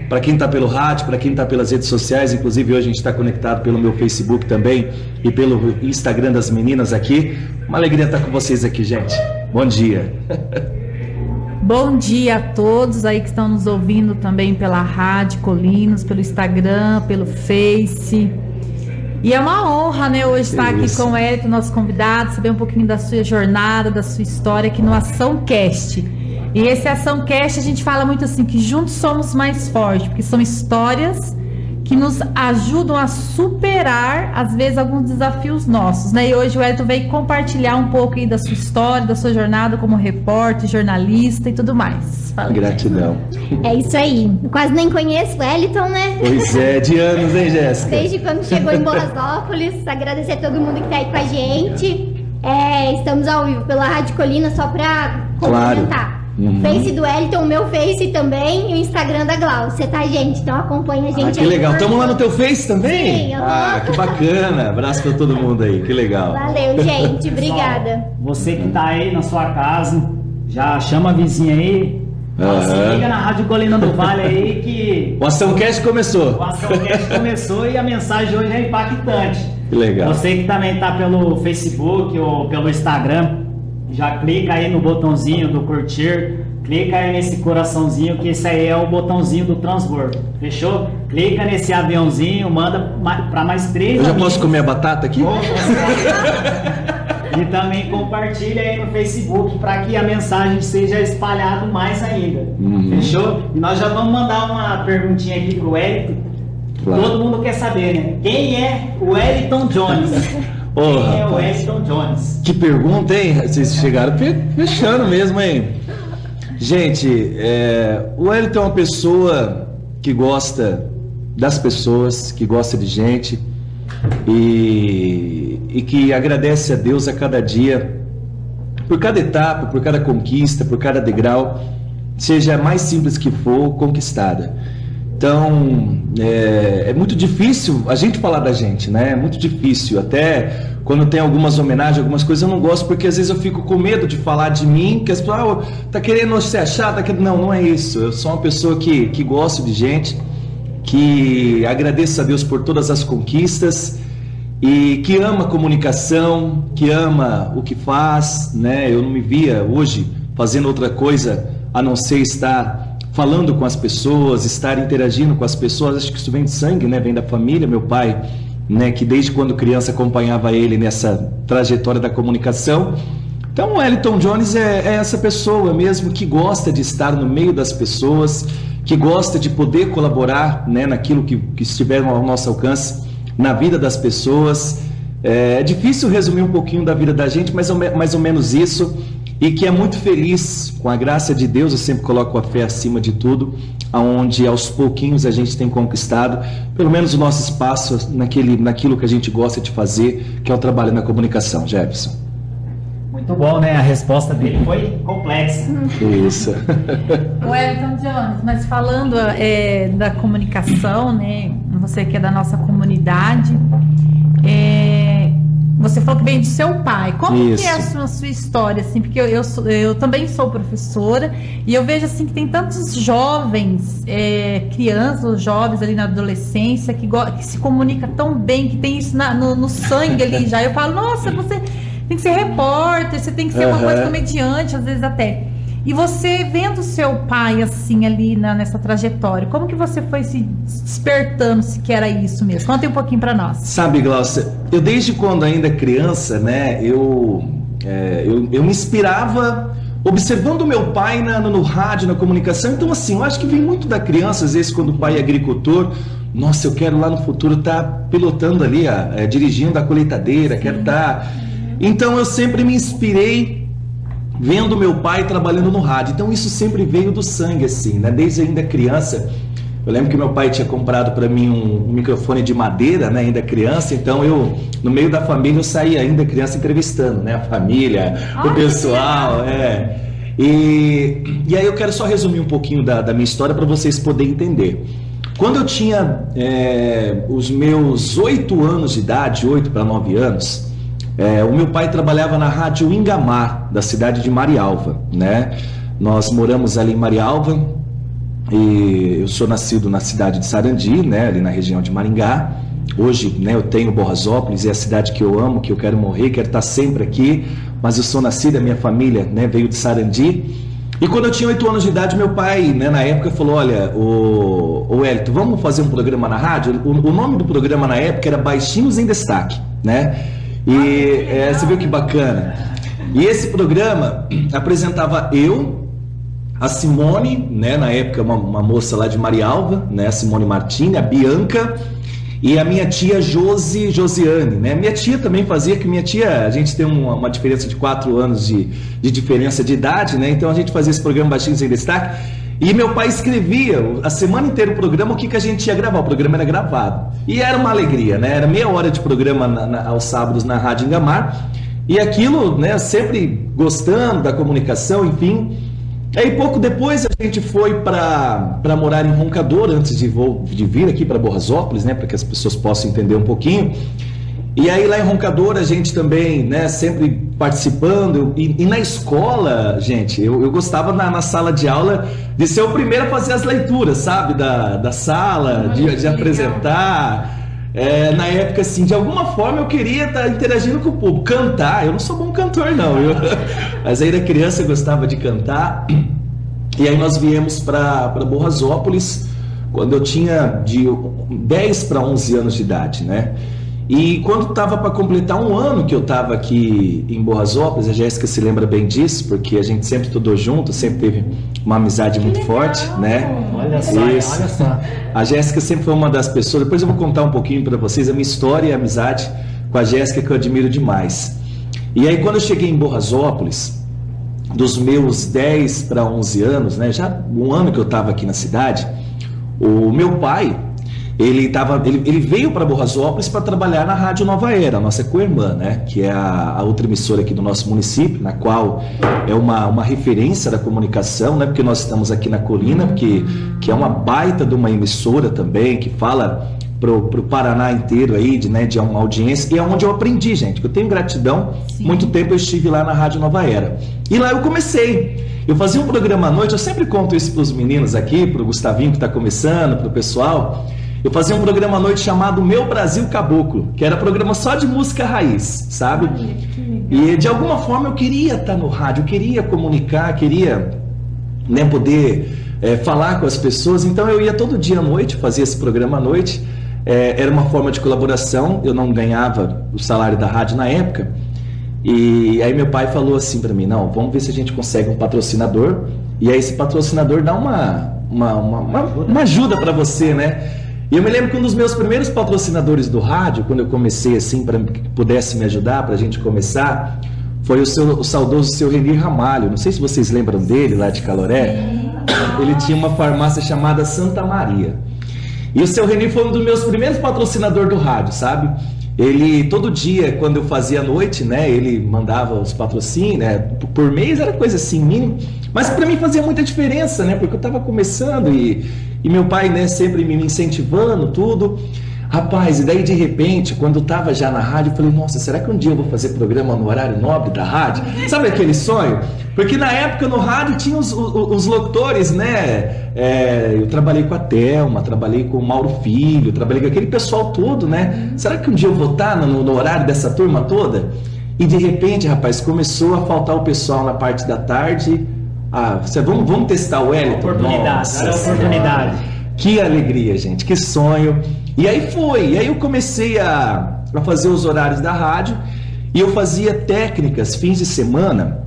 para quem está pelo rádio, para quem está pelas redes sociais. Inclusive hoje a gente está conectado pelo meu Facebook também e pelo Instagram das meninas aqui. Uma alegria estar com vocês aqui, gente. Bom dia. Bom dia a todos aí que estão nos ouvindo também pela Rádio Colinos, pelo Instagram, pelo Face. E é uma honra, né, hoje estar aqui com o Hélito, nosso convidado, saber um pouquinho da sua jornada, da sua história aqui no Ação Cast. E esse Ação Cast a gente fala muito assim, que juntos somos mais fortes, porque são histórias que nos ajudam a superar, às vezes, alguns desafios nossos, né? E hoje o Hélito veio compartilhar um pouco aí da sua história, da sua jornada como repórter, jornalista e tudo mais. Fala. Gratidão. É isso aí. Eu quase nem conheço o Wellington, né? Pois é, de anos, hein, Jéssica? Desde quando chegou em Boasópolis. Agradecer a todo mundo que tá aí com a gente. Estamos ao vivo pela Rádio Colina, só pra complementar. Claro. Face do Wellington, o meu Face também e o Instagram da Glaucia, tá, gente? Então acompanha a gente que aí. Legal. Estamos lá no teu Face também? Sim, eu que bacana. Abraço pra todo mundo aí, que legal. Valeu, gente. Obrigada. Você que tá aí na sua casa, já chama a vizinha aí. Se liga na Rádio Colina do Vale aí que... O Ação Cast começou. O Ação Cast começou e a mensagem hoje é impactante. Que legal. Você que também tá pelo Facebook ou pelo Instagram, já clica aí no botãozinho do curtir, clica aí nesse coraçãozinho, que esse aí é o botãozinho do transbordo, fechou? Clica nesse aviãozinho, manda para mais 3 Eu já posso comer a batata aqui? E também compartilha aí no Facebook para que a mensagem seja espalhada mais ainda, fechou? E nós já vamos mandar uma perguntinha aqui pro Wellington. Claro. Todo mundo quer saber, né? Quem é o Wellington Jones? Quem é o Wellington Jones? Que pergunta, hein? Vocês chegaram fechando mesmo, hein? Gente, o Wellington é uma pessoa que gosta das pessoas, que gosta de gente e que agradece a Deus a cada dia por cada etapa, por cada conquista, por cada degrau, seja mais simples que for, conquistada. Então, é muito difícil a gente falar da gente, né? É muito difícil. Até quando tem algumas homenagens, algumas coisas eu não gosto, porque às vezes eu fico com medo de falar de mim, que as pessoas, tá querendo se achar, tá querendo... Não é isso. Eu sou uma pessoa que gosto de gente, que agradeço a Deus por todas as conquistas e que ama a comunicação, que ama o que faz, né? Eu não me via hoje fazendo outra coisa a não ser estar falando com as pessoas, estar interagindo com as pessoas. Acho que isso vem de sangue, né? Vem da família. Meu pai, né, que desde quando criança acompanhava ele nessa trajetória da comunicação. Então o Wellington Jones é essa pessoa mesmo que gosta de estar no meio das pessoas, que gosta de poder colaborar, né, naquilo que estiver ao nosso alcance na vida das pessoas. É difícil resumir um pouquinho da vida da gente, mas mais ou menos isso. E que é muito feliz, com a graça de Deus, eu sempre coloco a fé acima de tudo, aonde aos pouquinhos a gente tem conquistado, pelo menos o nosso espaço naquilo que a gente gosta de fazer, que é o trabalho na comunicação. Jefferson. Muito bom, né? A resposta dele foi complexa. Isso. O Wellington Jones, mas falando da comunicação, né? Você que é da nossa comunidade, você falou que vem de seu pai. Como que é a sua história, assim? Porque eu também sou professora e eu vejo assim que tem tantos jovens, crianças, jovens ali na adolescência que se comunica tão bem, que tem isso no sangue ali já. Eu falo, nossa, você tem que ser repórter, você tem que ser uma coisa comediante, às vezes até. E você vendo seu pai assim ali nessa trajetória, como que você foi se despertando se que era isso mesmo? Conta um pouquinho para nós. Sabe, Glaucia, eu desde quando ainda criança, né, eu me inspirava observando o meu pai no rádio, na comunicação. Então assim, eu acho que vem muito da criança, às vezes quando o pai é agricultor, nossa, eu quero lá no futuro estar pilotando ali, dirigindo a colheitadeira, quero estar... Então eu sempre me inspirei vendo meu pai trabalhando no rádio. Então isso sempre veio do sangue, assim, né? Desde ainda criança. Eu lembro que meu pai tinha comprado para mim um microfone de madeira, né? Ainda criança. Então eu, no meio da família, eu saía ainda criança entrevistando, né? A família, o pessoal, E aí eu quero só resumir um pouquinho da minha história para vocês poderem entender. Quando eu tinha os meus 8 anos de idade, 8 para 9 anos, o meu pai trabalhava na Rádio Ingamar, da cidade de Marialva, né? Nós moramos ali em Marialva E eu sou nascido na cidade de Sarandi, né, ali na região de Maringá. Hoje, né, eu tenho Borrasópolis, é a cidade que eu amo, que eu quero morrer, quero estar sempre aqui, mas eu sou nascido, a minha família, né, veio de Sarandi. E quando eu tinha 8 anos de idade, meu pai, né, na época, falou: olha, o Wellington, vamos fazer um programa na rádio? O nome do programa na época era Baixinhos em Destaque, né? E você viu que bacana. E esse programa apresentava eu, a Simone, né, na época uma moça lá de Marialva, né, a Simone Martini, a Bianca e a minha tia Josiane, né? Minha tia também fazia, que minha tia, a gente tem uma diferença de 4 anos de diferença de idade, né? Então a gente fazia esse programa Baixinhos em Destaque e meu pai escrevia a semana inteira o programa, o que a gente ia gravar. O programa era gravado e era uma alegria, né? Era meia hora de programa aos sábados na Rádio Ingamar e aquilo, né, sempre gostando da comunicação, enfim. Aí pouco depois a gente foi para morar em Roncador, antes de vir aqui para Borrasópolis, né, para que as pessoas possam entender um pouquinho. E aí lá em Roncador a gente também, né, sempre participando. E na escola, gente, eu gostava na sala de aula de ser o primeiro a fazer as leituras, sabe, da sala, de apresentar. Na época, assim, de alguma forma eu queria estar interagindo com o público, cantar. Eu não sou bom cantor, não, mas aí da criança eu gostava de cantar. E aí nós viemos para Borrasópolis quando eu tinha de 10 para 11 anos de idade, né? E quando estava para completar um ano que eu estava aqui em Borrasópolis, a Jéssica se lembra bem disso, porque a gente sempre estudou junto, sempre teve uma amizade muito forte, né? Olha só, olha só. A Jéssica sempre foi uma das pessoas, depois eu vou contar um pouquinho para vocês a minha história e a amizade com a Jéssica, que eu admiro demais. E aí quando eu cheguei em Borrasópolis, dos meus 10 para 11 anos, né, já um ano que eu estava aqui na cidade, o meu pai, ele veio para Borrasópolis para trabalhar na Rádio Nova Era, a nossa co-irmã, né, que é a outra emissora aqui do nosso município, na qual é uma referência da comunicação, né, porque nós estamos aqui na Colina, que é uma baita de uma emissora também, que fala pro Paraná inteiro aí, de uma audiência, e é onde eu aprendi, gente, que eu tenho gratidão. Sim. Muito tempo eu estive lá na Rádio Nova Era, e lá eu comecei. Eu fazia um programa à noite, eu sempre conto isso para os meninos aqui, para o Gustavinho que está começando, para o pessoal. Eu fazia um programa à noite chamado Meu Brasil Caboclo, que era programa só de música raiz, sabe? E de alguma forma eu queria estar no rádio, eu queria comunicar, queria, né, poder falar com as pessoas. Então eu ia todo dia à noite, fazia esse programa à noite. Era uma forma de colaboração, eu não ganhava o salário da rádio na época. E aí meu pai falou assim para mim: não, vamos ver se a gente consegue um patrocinador, e aí esse patrocinador dá uma ajuda para você, né? E eu me lembro que um dos meus primeiros patrocinadores do rádio, quando eu comecei assim, para que pudesse me ajudar, para a gente começar, foi o saudoso seu Reni Ramalho. Não sei se vocês lembram dele, lá de Caloré. Ele tinha uma farmácia chamada Santa Maria. E o seu Reni foi um dos meus primeiros patrocinadores do rádio, sabe? Ele, todo dia, quando eu fazia a noite, né, ele mandava os patrocínios, né, por mês era coisa assim, mínimo, mas para mim fazia muita diferença, né, porque eu estava começando e meu pai, né, sempre me incentivando, tudo. Rapaz, e daí de repente, quando eu estava já na rádio, eu falei: nossa, será que um dia eu vou fazer programa no horário nobre da rádio? Sabe aquele sonho? Porque na época no rádio tinha os locutores, né? Eu trabalhei com a Thelma, trabalhei com o Mauro Filho, trabalhei com aquele pessoal todo, né? Será que um dia eu vou estar no horário dessa turma toda? E de repente, rapaz, começou a faltar o pessoal na parte da tarde. Vamos testar o Wellington? Oportunidade. Que alegria, gente, que sonho. E aí eu comecei a fazer os horários da rádio, e eu fazia técnicas, fins de semana.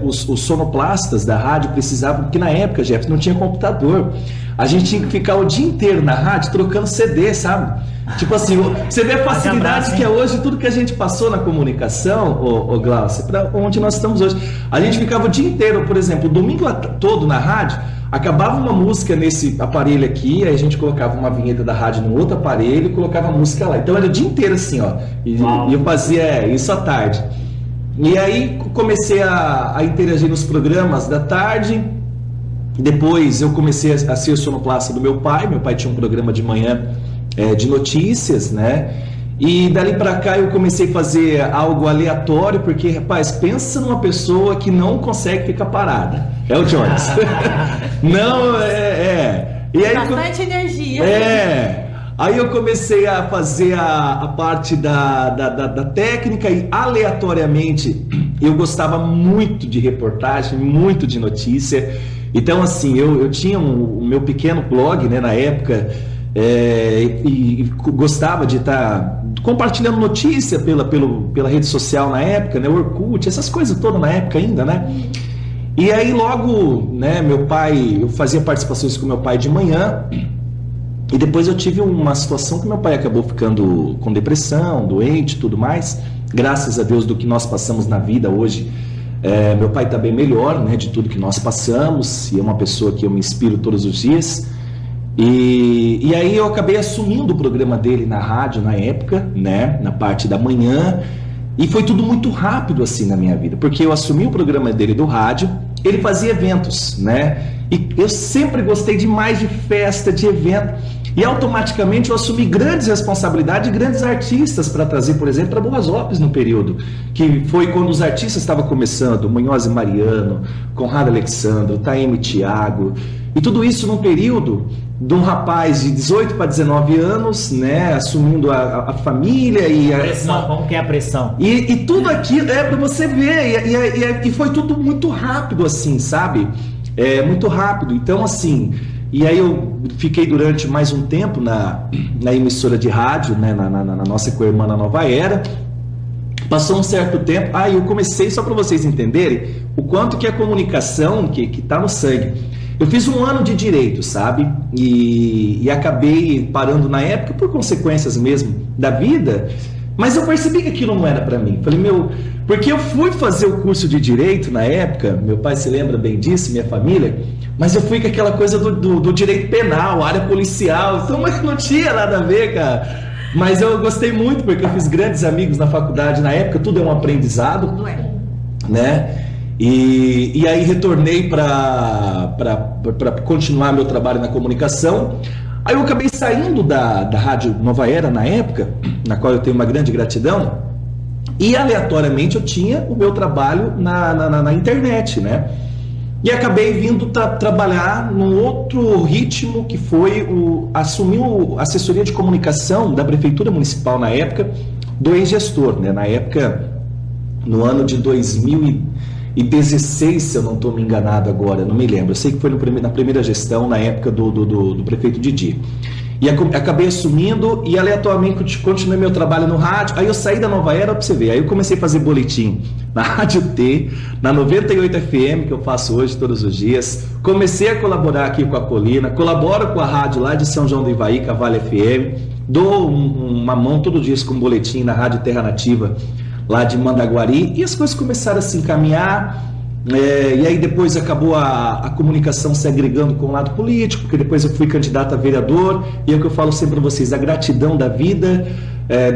Os sonoplastas da rádio precisavam, porque na época, Jeff, não tinha computador. A gente tinha que ficar o dia inteiro na rádio trocando CD, sabe? Tipo assim, você vê a facilidade que é hoje, tudo que a gente passou na comunicação, ô Glaucia, para onde nós estamos hoje. A gente ficava o dia inteiro, por exemplo, o domingo todo na rádio, acabava uma música nesse aparelho aqui, aí a gente colocava uma vinheta da rádio no outro aparelho e colocava a música lá. Então era o dia inteiro assim, ó. E eu fazia isso à tarde. E aí comecei a interagir nos programas da tarde. Depois eu comecei a ser sonoplasta do meu pai. Meu pai tinha um programa de manhã de notícias, né? E dali para cá eu comecei a fazer algo aleatório, porque, rapaz, pensa numa pessoa que não consegue ficar parada. É o Jones. Não, E aí, bastante energia. Aí eu comecei a fazer a parte da técnica e aleatoriamente eu gostava muito de reportagem, muito de notícia. Então, assim, eu tinha o meu pequeno blog, né, na época, e gostava de estar compartilhando notícia pela rede social na época, né, Orkut, essas coisas todas na época ainda, né? E aí logo, né, eu fazia participações com meu pai de manhã, e depois eu tive uma situação que meu pai acabou ficando com depressão, doente e tudo mais. Graças a Deus do que nós passamos na vida hoje, meu pai está bem melhor, né, de tudo que nós passamos, e é uma pessoa que eu me inspiro todos os dias. E aí eu acabei assumindo o programa dele na rádio na época, né, na parte da manhã, e foi tudo muito rápido assim na minha vida, porque eu assumi o programa dele do rádio, ele fazia eventos, né, e eu sempre gostei demais de festa, de evento, e automaticamente eu assumi grandes responsabilidades de grandes artistas para trazer, por exemplo, para Boasópolis no período, que foi quando os artistas estavam começando, Munhoz e Mariano, Conrado Alexandro, Taime Thiago, e tudo isso num período de um rapaz de 18 para 19 anos, né, assumindo a família e a pressão. Como que é a pressão? E tudo aquilo para você ver, e foi tudo muito rápido assim, sabe? Muito rápido. Então, assim, e aí eu fiquei durante mais um tempo na emissora de rádio, né, na nossa co-irmã na Nova Era. Passou um certo tempo, eu comecei, só para vocês entenderem o quanto que a comunicação que está no sangue. Eu fiz um ano de direito, sabe? E acabei parando na época por consequências mesmo da vida, mas eu percebi que aquilo não era para mim. Falei, porque eu fui fazer o curso de direito na época, meu pai se lembra bem disso, minha família, mas eu fui com aquela coisa do direito penal, área policial, então não tinha nada a ver, cara. Mas eu gostei muito, porque eu fiz grandes amigos na faculdade na época, tudo é um aprendizado, né? E aí retornei para continuar meu trabalho na comunicação. Aí eu acabei saindo da Rádio Nova Era na época, na qual eu tenho uma grande gratidão, e aleatoriamente eu tinha o meu trabalho na internet, né? E acabei vindo trabalhar num outro ritmo, que foi assumir a assessoria de comunicação da Prefeitura Municipal na época, do ex-gestor, né? Na época, no ano de 2016, se eu não estou me enganado agora, não me lembro. Eu sei que foi na primeira gestão, na época do prefeito Didi. E acabei assumindo e aleatoriamente continuei meu trabalho no rádio. Aí eu saí da Nova Era para você ver. Aí eu comecei a fazer boletim na Rádio T, na 98 FM, que eu faço hoje todos os dias. Comecei a colaborar aqui com a Colina, colaboro com a rádio lá de São João do Ivaí, Cavale FM. Dou uma mão todo dia com boletim na Rádio Terra Nativa, lá de Mandaguari, e as coisas começaram a se encaminhar, e aí depois acabou a comunicação se agregando com o lado político, porque depois eu fui candidato a vereador, e é o que eu falo sempre para vocês, a gratidão da vida.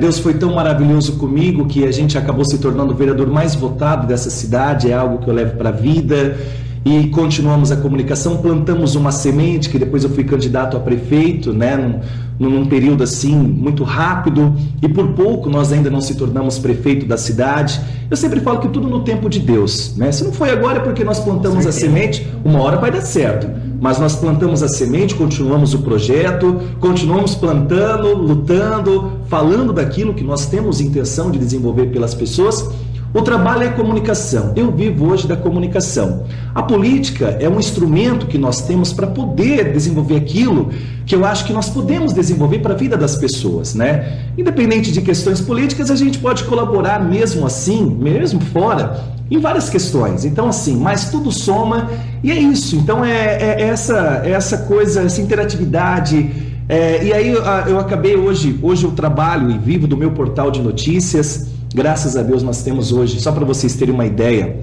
Deus foi tão maravilhoso comigo que a gente acabou se tornando o vereador mais votado dessa cidade, é algo que eu levo para a vida, e continuamos a comunicação, plantamos uma semente, que depois eu fui candidato a prefeito, né, num período assim, muito rápido, e por pouco nós ainda não se tornamos prefeito da cidade. Eu sempre falo que tudo no tempo de Deus, né? Se não foi agora é porque nós plantamos a semente, uma hora vai dar certo, mas nós plantamos a semente, continuamos o projeto, continuamos plantando, lutando, falando daquilo que nós temos intenção de desenvolver pelas pessoas. O trabalho é a comunicação. Eu vivo hoje da comunicação. A política é um instrumento que nós temos para poder desenvolver aquilo que eu acho que nós podemos desenvolver para a vida das pessoas, né? Independente de questões políticas, a gente pode colaborar mesmo assim, mesmo fora, em várias questões. Então, assim, mas tudo soma e é isso. Então, essa coisa, essa interatividade. E aí eu acabei hoje eu trabalho e vivo do meu portal de notícias. Graças a Deus nós temos hoje, só para vocês terem uma ideia,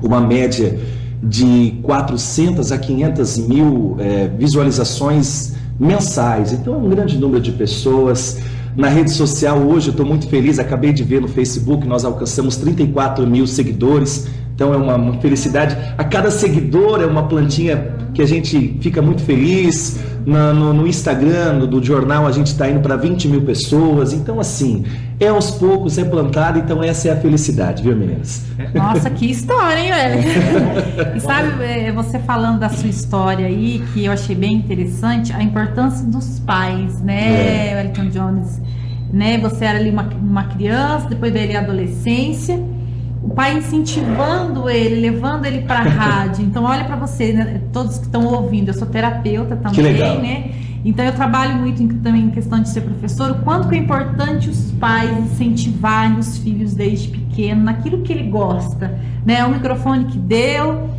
uma média de 400 a 500 mil visualizações mensais. Então é um grande número de pessoas. Na rede social hoje eu estou muito feliz, acabei de ver no Facebook, nós alcançamos 34 mil seguidores. Então é uma felicidade. A cada seguidor é uma plantinha que a gente fica muito feliz. no Instagram do jornal a gente está indo para 20 mil pessoas. Então, assim, é aos poucos, é plantado. Então, essa é a felicidade, viu, meninas? Nossa, que história, hein, velho? E sabe, você falando da sua história aí, que eu achei bem interessante, a importância dos pais, né, Wellington Jones? Né? Você era ali uma criança, depois veio a adolescência, o pai incentivando ele, levando ele para a rádio. Então, olha para você, né? Todos que estão ouvindo, eu sou terapeuta também, que legal. Né? Então, eu trabalho muito também em questão de ser professor, o quanto que é importante os pais incentivarem os filhos desde pequeno naquilo que ele gosta, né? O microfone que deu,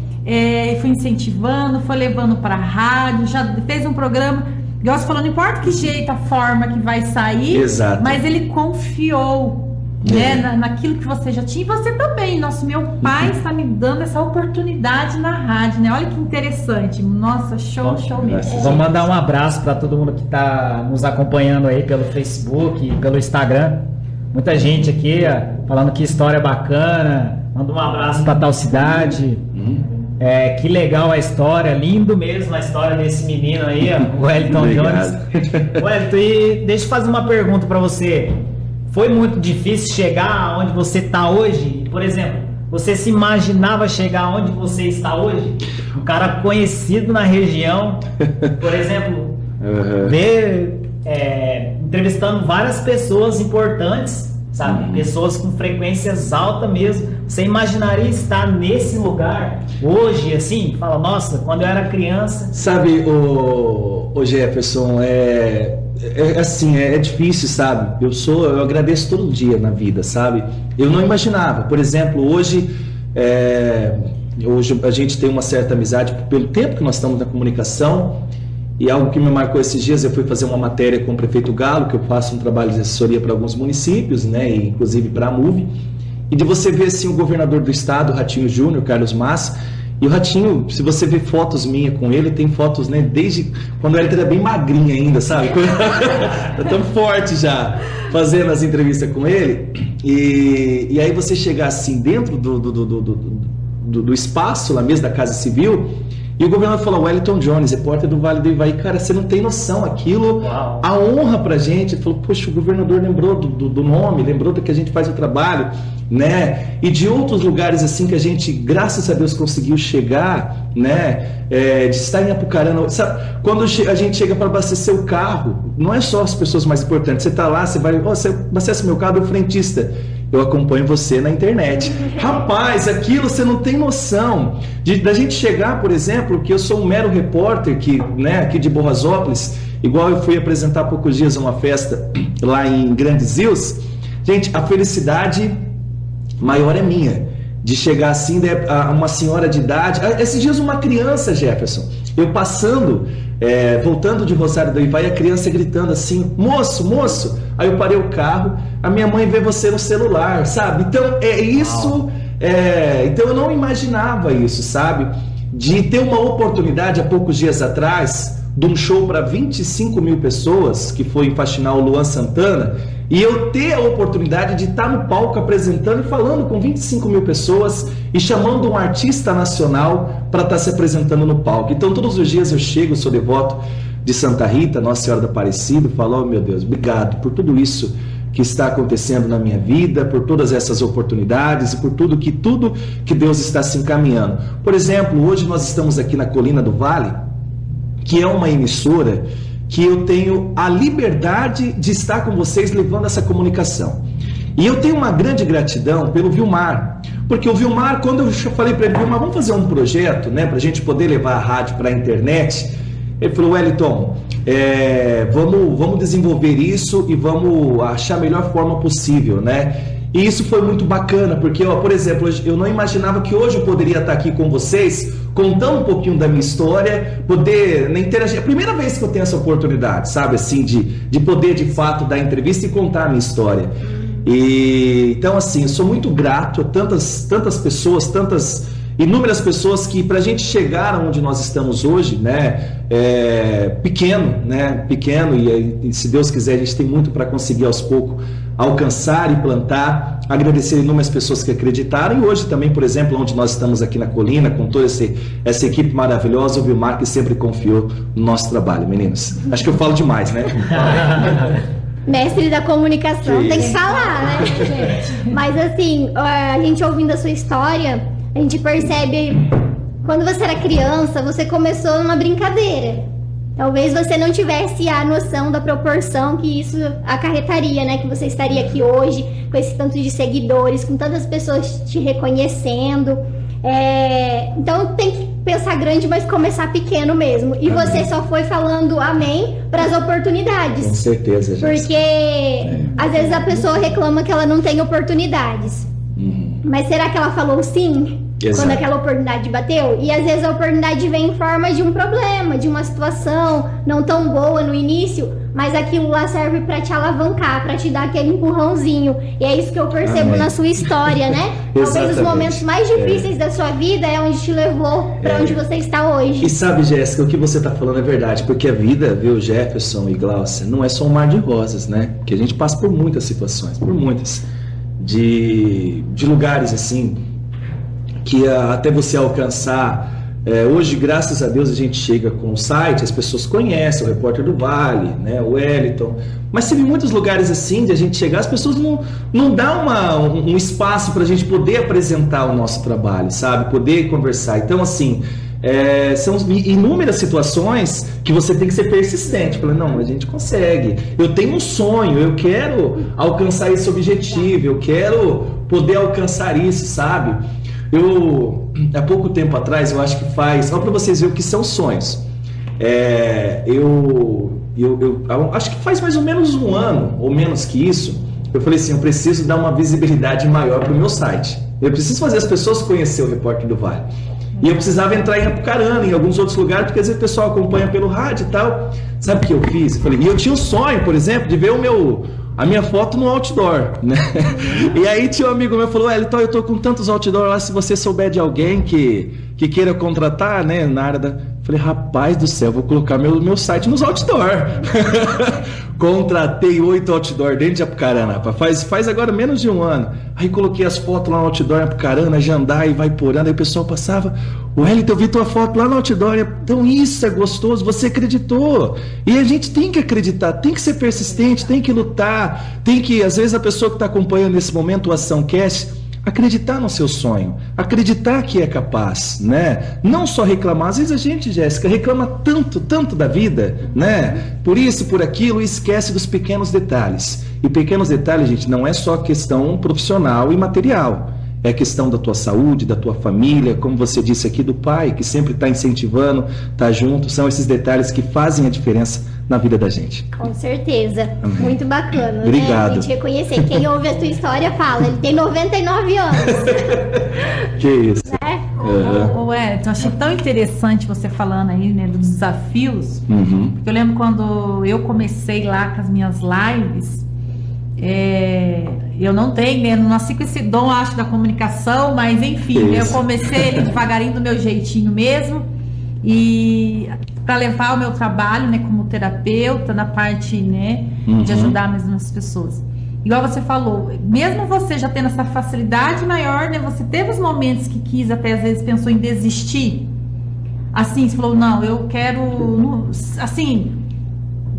foi incentivando, foi levando para a rádio, já fez um programa, igual você falou, não importa que jeito, a forma que vai sair, exato. Mas ele confiou, né, naquilo que você já tinha, e você também. Meu pai está me dando essa oportunidade na rádio, né? Olha que interessante. Nossa, show mesmo. Vamos mandar um abraço para todo mundo que está nos acompanhando aí pelo Facebook e pelo Instagram. Muita gente aqui falando que história bacana. Manda um abraço para tal cidade. Que legal a história, lindo mesmo a história desse menino aí, o Wellington Jones. Wellington, e deixa eu fazer uma pergunta para você. Foi muito difícil chegar onde você está hoje? Por exemplo, você se imaginava chegar onde você está hoje? Um cara conhecido na região, por exemplo, entrevistando várias pessoas importantes, sabe? Pessoas com frequências altas mesmo. Você imaginaria estar nesse lugar hoje, assim? Fala, nossa, quando eu era criança... Sabe, o Jefferson, assim, é difícil, sabe? Eu agradeço todo dia na vida, sabe? Eu não imaginava. Por exemplo, hoje a gente tem uma certa amizade pelo tempo que nós estamos na comunicação. E algo que me marcou esses dias, eu fui fazer uma matéria com o prefeito Galo, que eu faço um trabalho de assessoria para alguns municípios, né, e inclusive para a MUV, e de você ver assim, o governador do estado, o Ratinho Júnior, Carlos Massa, e o Ratinho, se você ver fotos minhas com ele, tem fotos, né, desde quando ele era bem magrinho ainda, sabe? Tá tão forte já, fazendo as entrevistas com ele, e aí você chegar assim, dentro do espaço lá mesmo, da Casa Civil, e o governador falou, Wellington Jones, repórter do Vale do Ivaí. Cara, você não tem noção, aquilo, uau, a honra pra gente. Ele falou, poxa, o governador lembrou do nome, lembrou do que a gente faz o trabalho, né? E de outros lugares assim que a gente, graças a Deus, conseguiu chegar, né? De estar em Apucarana. Sabe, quando a gente chega para abastecer o carro, não é só as pessoas mais importantes. Você tá lá, você vai, você abastece meu carro, é o frentista. Eu acompanho você na internet. Rapaz, aquilo você não tem noção da gente chegar, por exemplo, que eu sou um mero repórter aqui de Borrasópolis, igual eu fui apresentar há poucos dias uma festa lá em Grandes Rios. Gente, a felicidade maior é minha, de chegar assim, uma senhora de idade, esses dias uma criança, Jefferson, eu passando, voltando de Rosário do Ivaí, a criança gritando assim, moço, aí eu parei o carro, a minha mãe vê você no celular, sabe? Então é isso, então eu não imaginava isso, sabe? De ter uma oportunidade há poucos dias atrás, de um show para 25 mil pessoas, que foi em Faxinal Luan Santana, e eu ter a oportunidade de estar no palco apresentando e falando com 25 mil pessoas e chamando um artista nacional para estar se apresentando no palco. Então todos os dias eu chego, sou devoto de Santa Rita, Nossa Senhora do Aparecido, falo, oh meu Deus, obrigado por tudo isso que está acontecendo na minha vida, por todas essas oportunidades e por tudo que Deus está se encaminhando. Por exemplo, hoje nós estamos aqui na Colina do Vale, que é uma emissora que eu tenho a liberdade de estar com vocês levando essa comunicação. E eu tenho uma grande gratidão pelo Vilmar, porque o Vilmar, quando eu falei para ele, Vilmar, vamos fazer um projeto, né, para a gente poder levar a rádio para a internet, ele falou, Wellington, vamos desenvolver isso e vamos achar a melhor forma possível, né? E isso foi muito bacana, porque, por exemplo, eu não imaginava que hoje eu poderia estar aqui com vocês, contando um pouquinho da minha história, poder interagir. É a primeira vez que eu tenho essa oportunidade, sabe, assim, de poder, de fato, dar entrevista e contar a minha história. E, então, assim, eu sou muito grato a tantas pessoas, tantas inúmeras pessoas que, para a gente chegar onde nós estamos hoje, né, pequeno, e se Deus quiser, a gente tem muito para conseguir aos poucos alcançar e plantar. Agradecer inúmeras pessoas que acreditaram, e hoje também, por exemplo, onde nós estamos aqui na Colina, com toda essa equipe maravilhosa, o Vilmar, que sempre confiou no nosso trabalho, meninos. Acho que eu falo demais, né? Mestre da comunicação, tem que falar, né, gente? Mas assim, a gente ouvindo a sua história, a gente percebe, quando você era criança, você começou numa brincadeira. Talvez você não tivesse a noção da proporção que isso acarretaria, né? Que você estaria aqui hoje, com esse tanto de seguidores, com tantas pessoas te reconhecendo. Então tem que pensar grande, mas começar pequeno mesmo. E amém. Você só foi falando amém para as oportunidades. Com certeza, gente. Porque às vezes a pessoa reclama que ela não tem oportunidades. Mas será que ela falou sim? Exato. Quando aquela oportunidade bateu? E às vezes a oportunidade vem em forma de um problema, de uma situação não tão boa no início, mas aquilo lá serve para te alavancar, para te dar aquele empurrãozinho. E é isso que eu percebo amém. Na sua história, né? Talvez os momentos mais difíceis da sua vida é onde te levou para onde você está hoje. E sabe, Jéssica, o que você está falando é verdade, porque a vida, viu, Jefferson e Glaucia, não é só um mar de rosas, né? Porque a gente passa por muitas situações, por muitas, de lugares assim, que até você alcançar, hoje, graças a Deus, a gente chega com o site, as pessoas conhecem o Repórter do Vale, né, o Wellington, mas teve muitos lugares assim, de a gente chegar, as pessoas não dão um espaço para a gente poder apresentar o nosso trabalho, sabe, poder conversar. Então, assim, são inúmeras situações que você tem que ser persistente. Falei, não, a gente consegue, eu tenho um sonho, eu quero alcançar esse objetivo, eu quero poder alcançar isso, sabe? Há pouco tempo atrás, eu acho que só para vocês verem o que são sonhos, eu acho que faz mais ou menos um ano, ou menos que isso, eu falei assim, eu preciso dar uma visibilidade maior para o meu site, eu preciso fazer as pessoas conhecer o Repórter do Vale, e eu precisava entrar em Apucarana, em alguns outros lugares, porque às vezes o pessoal acompanha pelo rádio e tal. Sabe o que eu fiz? E eu tinha um sonho, por exemplo, de ver a minha foto no outdoor, né? E aí tinha um amigo meu que falou, Elton, eu tô com tantos outdoor lá, se você souber de alguém que queira contratar, né, na área da... Falei, rapaz do céu, vou colocar meu site nos outdoor. Contratei 8 outdoor dentro de Apucarana, faz agora menos de um ano. Aí coloquei as fotos lá no outdoor em Apucarana, Jandai, Vaiporã, aí o pessoal passava, Wellington, eu vi tua foto lá no outdoor, então isso é gostoso, você acreditou. E a gente tem que acreditar, tem que ser persistente, tem que lutar, tem que, às vezes a pessoa que está acompanhando nesse momento o Ação Cast, acreditar no seu sonho, acreditar que é capaz, né? Não só reclamar. Às vezes a gente, Jéssica, reclama tanto da vida, né? Por isso, por aquilo, e esquece dos pequenos detalhes. E pequenos detalhes, gente, não é só questão profissional e material. É questão da tua saúde, da tua família, como você disse aqui, do pai, que sempre está incentivando, está junto. São esses detalhes que fazem a diferença na vida da gente. Com certeza. Amém. Muito bacana, obrigado. Né? A gente reconhecer. Quem ouve a tua história fala, ele tem 99 anos. Que isso. Né? Wellington, achei tão interessante você falando aí, né, dos desafios. Porque eu lembro quando eu comecei lá com as minhas lives, eu não tenho, né, não nasci com esse dom, acho, da comunicação, mas enfim, eu comecei ele devagarinho do meu jeitinho mesmo, e para levar o meu trabalho, né, como terapeuta, na parte, né, de ajudar mesmo as pessoas. Igual você falou, mesmo você já tendo essa facilidade maior, né, você teve os momentos que quis, até às vezes pensou em desistir, assim, você falou, não, eu quero, assim,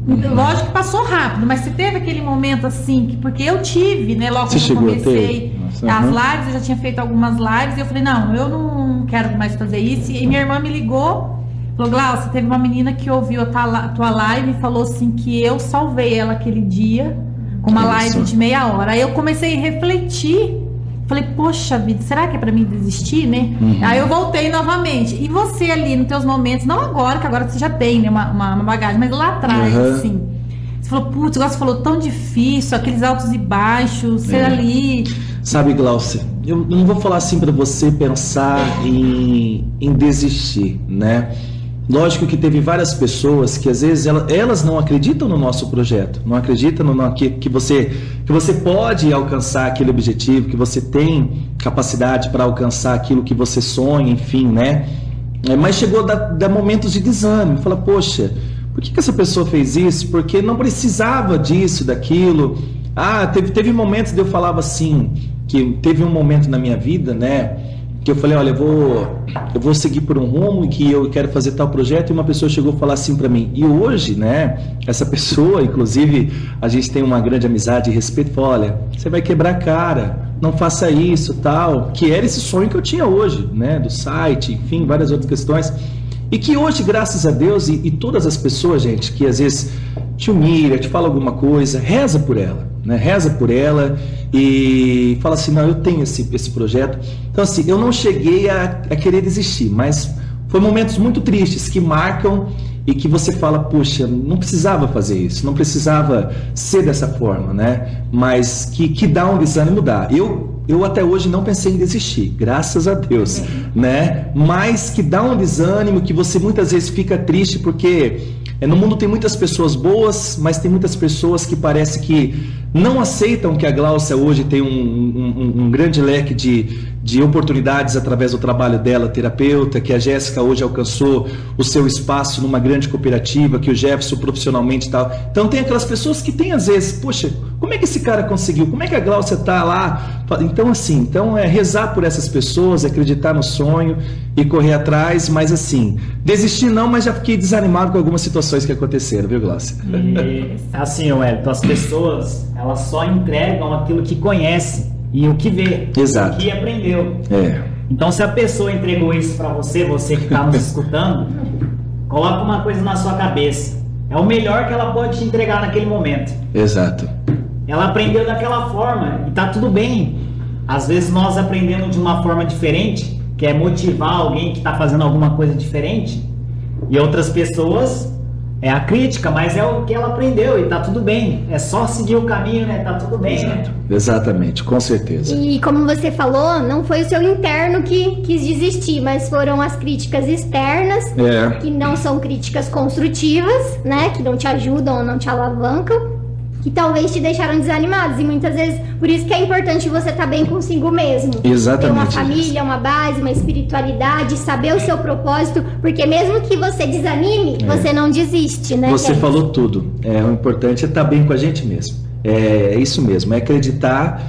lógico que passou rápido, mas você teve aquele momento assim, porque eu tive, né, logo que eu comecei as lives, eu já tinha feito algumas lives, e eu falei, não, eu não quero mais fazer isso, e minha irmã me ligou, falou, Glaucia, teve uma menina que ouviu a tua live e falou assim que eu salvei ela aquele dia com uma live de meia hora. Aí eu comecei a refletir, falei, poxa vida, será que é pra mim desistir, né? Aí eu voltei novamente. E você ali nos teus momentos, não agora, que agora você já tem, né, uma bagagem, mas lá atrás, assim, você falou, putz, você falou tão difícil, aqueles altos e baixos, ser ali... Sabe, Glaucia, eu não vou falar assim pra você pensar em desistir, né? Lógico que teve várias pessoas que às vezes elas não acreditam no nosso projeto, não acreditam que você pode alcançar aquele objetivo, que você tem capacidade para alcançar aquilo que você sonha, enfim, né? Mas chegou a dar momentos de desânimo, fala, poxa, por que essa pessoa fez isso? Porque não precisava disso, daquilo. Teve momentos de eu falava assim, que teve um momento na minha vida, né? Que eu falei, olha, eu vou seguir por um rumo e que eu quero fazer tal projeto, e uma pessoa chegou a falar assim para mim, e hoje, né, essa pessoa, inclusive, a gente tem uma grande amizade e respeito, falou, olha, você vai quebrar a cara, não faça isso, tal, que era esse sonho que eu tinha hoje, né, do site, enfim, várias outras questões, e que hoje, graças a Deus, e todas as pessoas, gente, que às vezes te humilha, te fala alguma coisa, reza por ela, né? Reza por ela e fala assim, não, eu tenho esse projeto. Então assim, eu não cheguei a querer desistir, mas foi momentos muito tristes que marcam e que você fala, poxa, não precisava fazer isso, não precisava ser dessa forma, né? Mas que dá um desânimo, dá. Eu até hoje não pensei em desistir, graças a Deus, né? Mas que dá um desânimo, que você muitas vezes fica triste porque no mundo tem muitas pessoas boas, mas tem muitas pessoas que parece que não aceitam que a Gláucia hoje tem um grande leque de oportunidades através do trabalho dela, terapeuta, que a Jéssica hoje alcançou o seu espaço numa grande cooperativa, que o Jefferson profissionalmente tal. Então tem aquelas pessoas que tem às vezes, poxa, como é que esse cara conseguiu? Como é que a Gláucia está lá? Então assim, é rezar por essas pessoas, acreditar no sonho e correr atrás, mas assim, desistir não, mas já fiquei desanimado com algumas situações que aconteceram, viu, Gláucia? E assim, Wellington, as pessoas, elas só entregam aquilo que conhecem e o que vê, exato, o que aprendeu. Então, se a pessoa entregou isso para você que está nos escutando, coloca uma coisa na sua cabeça. É o melhor que ela pode te entregar naquele momento. Exato. Ela aprendeu daquela forma e tá tudo bem. Às vezes nós aprendemos de uma forma diferente, que é motivar alguém que está fazendo alguma coisa diferente, e outras pessoas é a crítica, mas é o que ela aprendeu e tá tudo bem. É só seguir o caminho, né? Tá tudo bem, né? Exatamente, com certeza. E como você falou, não foi o seu interno que quis desistir, mas foram as críticas externas, que não são críticas construtivas, né? Que não te ajudam ou não te alavancam, que talvez te deixaram desanimados. E muitas vezes, por isso que é importante você estar bem consigo mesmo. Exatamente. Ter uma família, uma base, uma espiritualidade, saber o seu propósito, porque mesmo que você desanime, você não desiste, né? Você falou tudo. O importante é estar bem com a gente mesmo. É isso mesmo, é acreditar,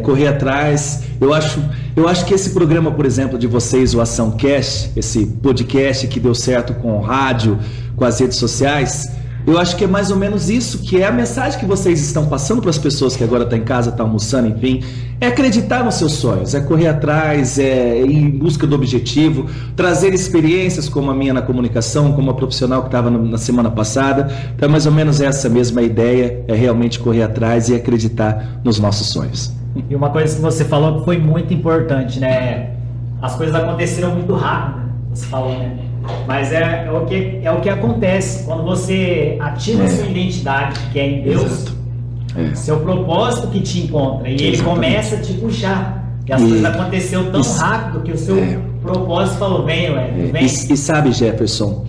correr atrás. Eu acho que esse programa, por exemplo, de vocês, o Ação Cast, esse podcast que deu certo com o rádio, com as redes sociais, eu acho que é mais ou menos isso, que é a mensagem que vocês estão passando para as pessoas que agora estão em casa, estão almoçando, enfim. É acreditar nos seus sonhos, é correr atrás, é ir em busca do objetivo, trazer experiências como a minha na comunicação, como a profissional que estava na semana passada. Então é mais ou menos essa mesma ideia, é realmente correr atrás e acreditar nos nossos sonhos. E uma coisa que você falou que foi muito importante, né? As coisas aconteceram muito rápido, você falou, né? Mas é o que acontece quando você ativa a sua identidade, que é em Deus, seu propósito que te encontra, e ele começa a te puxar. E as coisas aconteceram tão rápido que o seu propósito falou, vem. E sabe, Jefferson,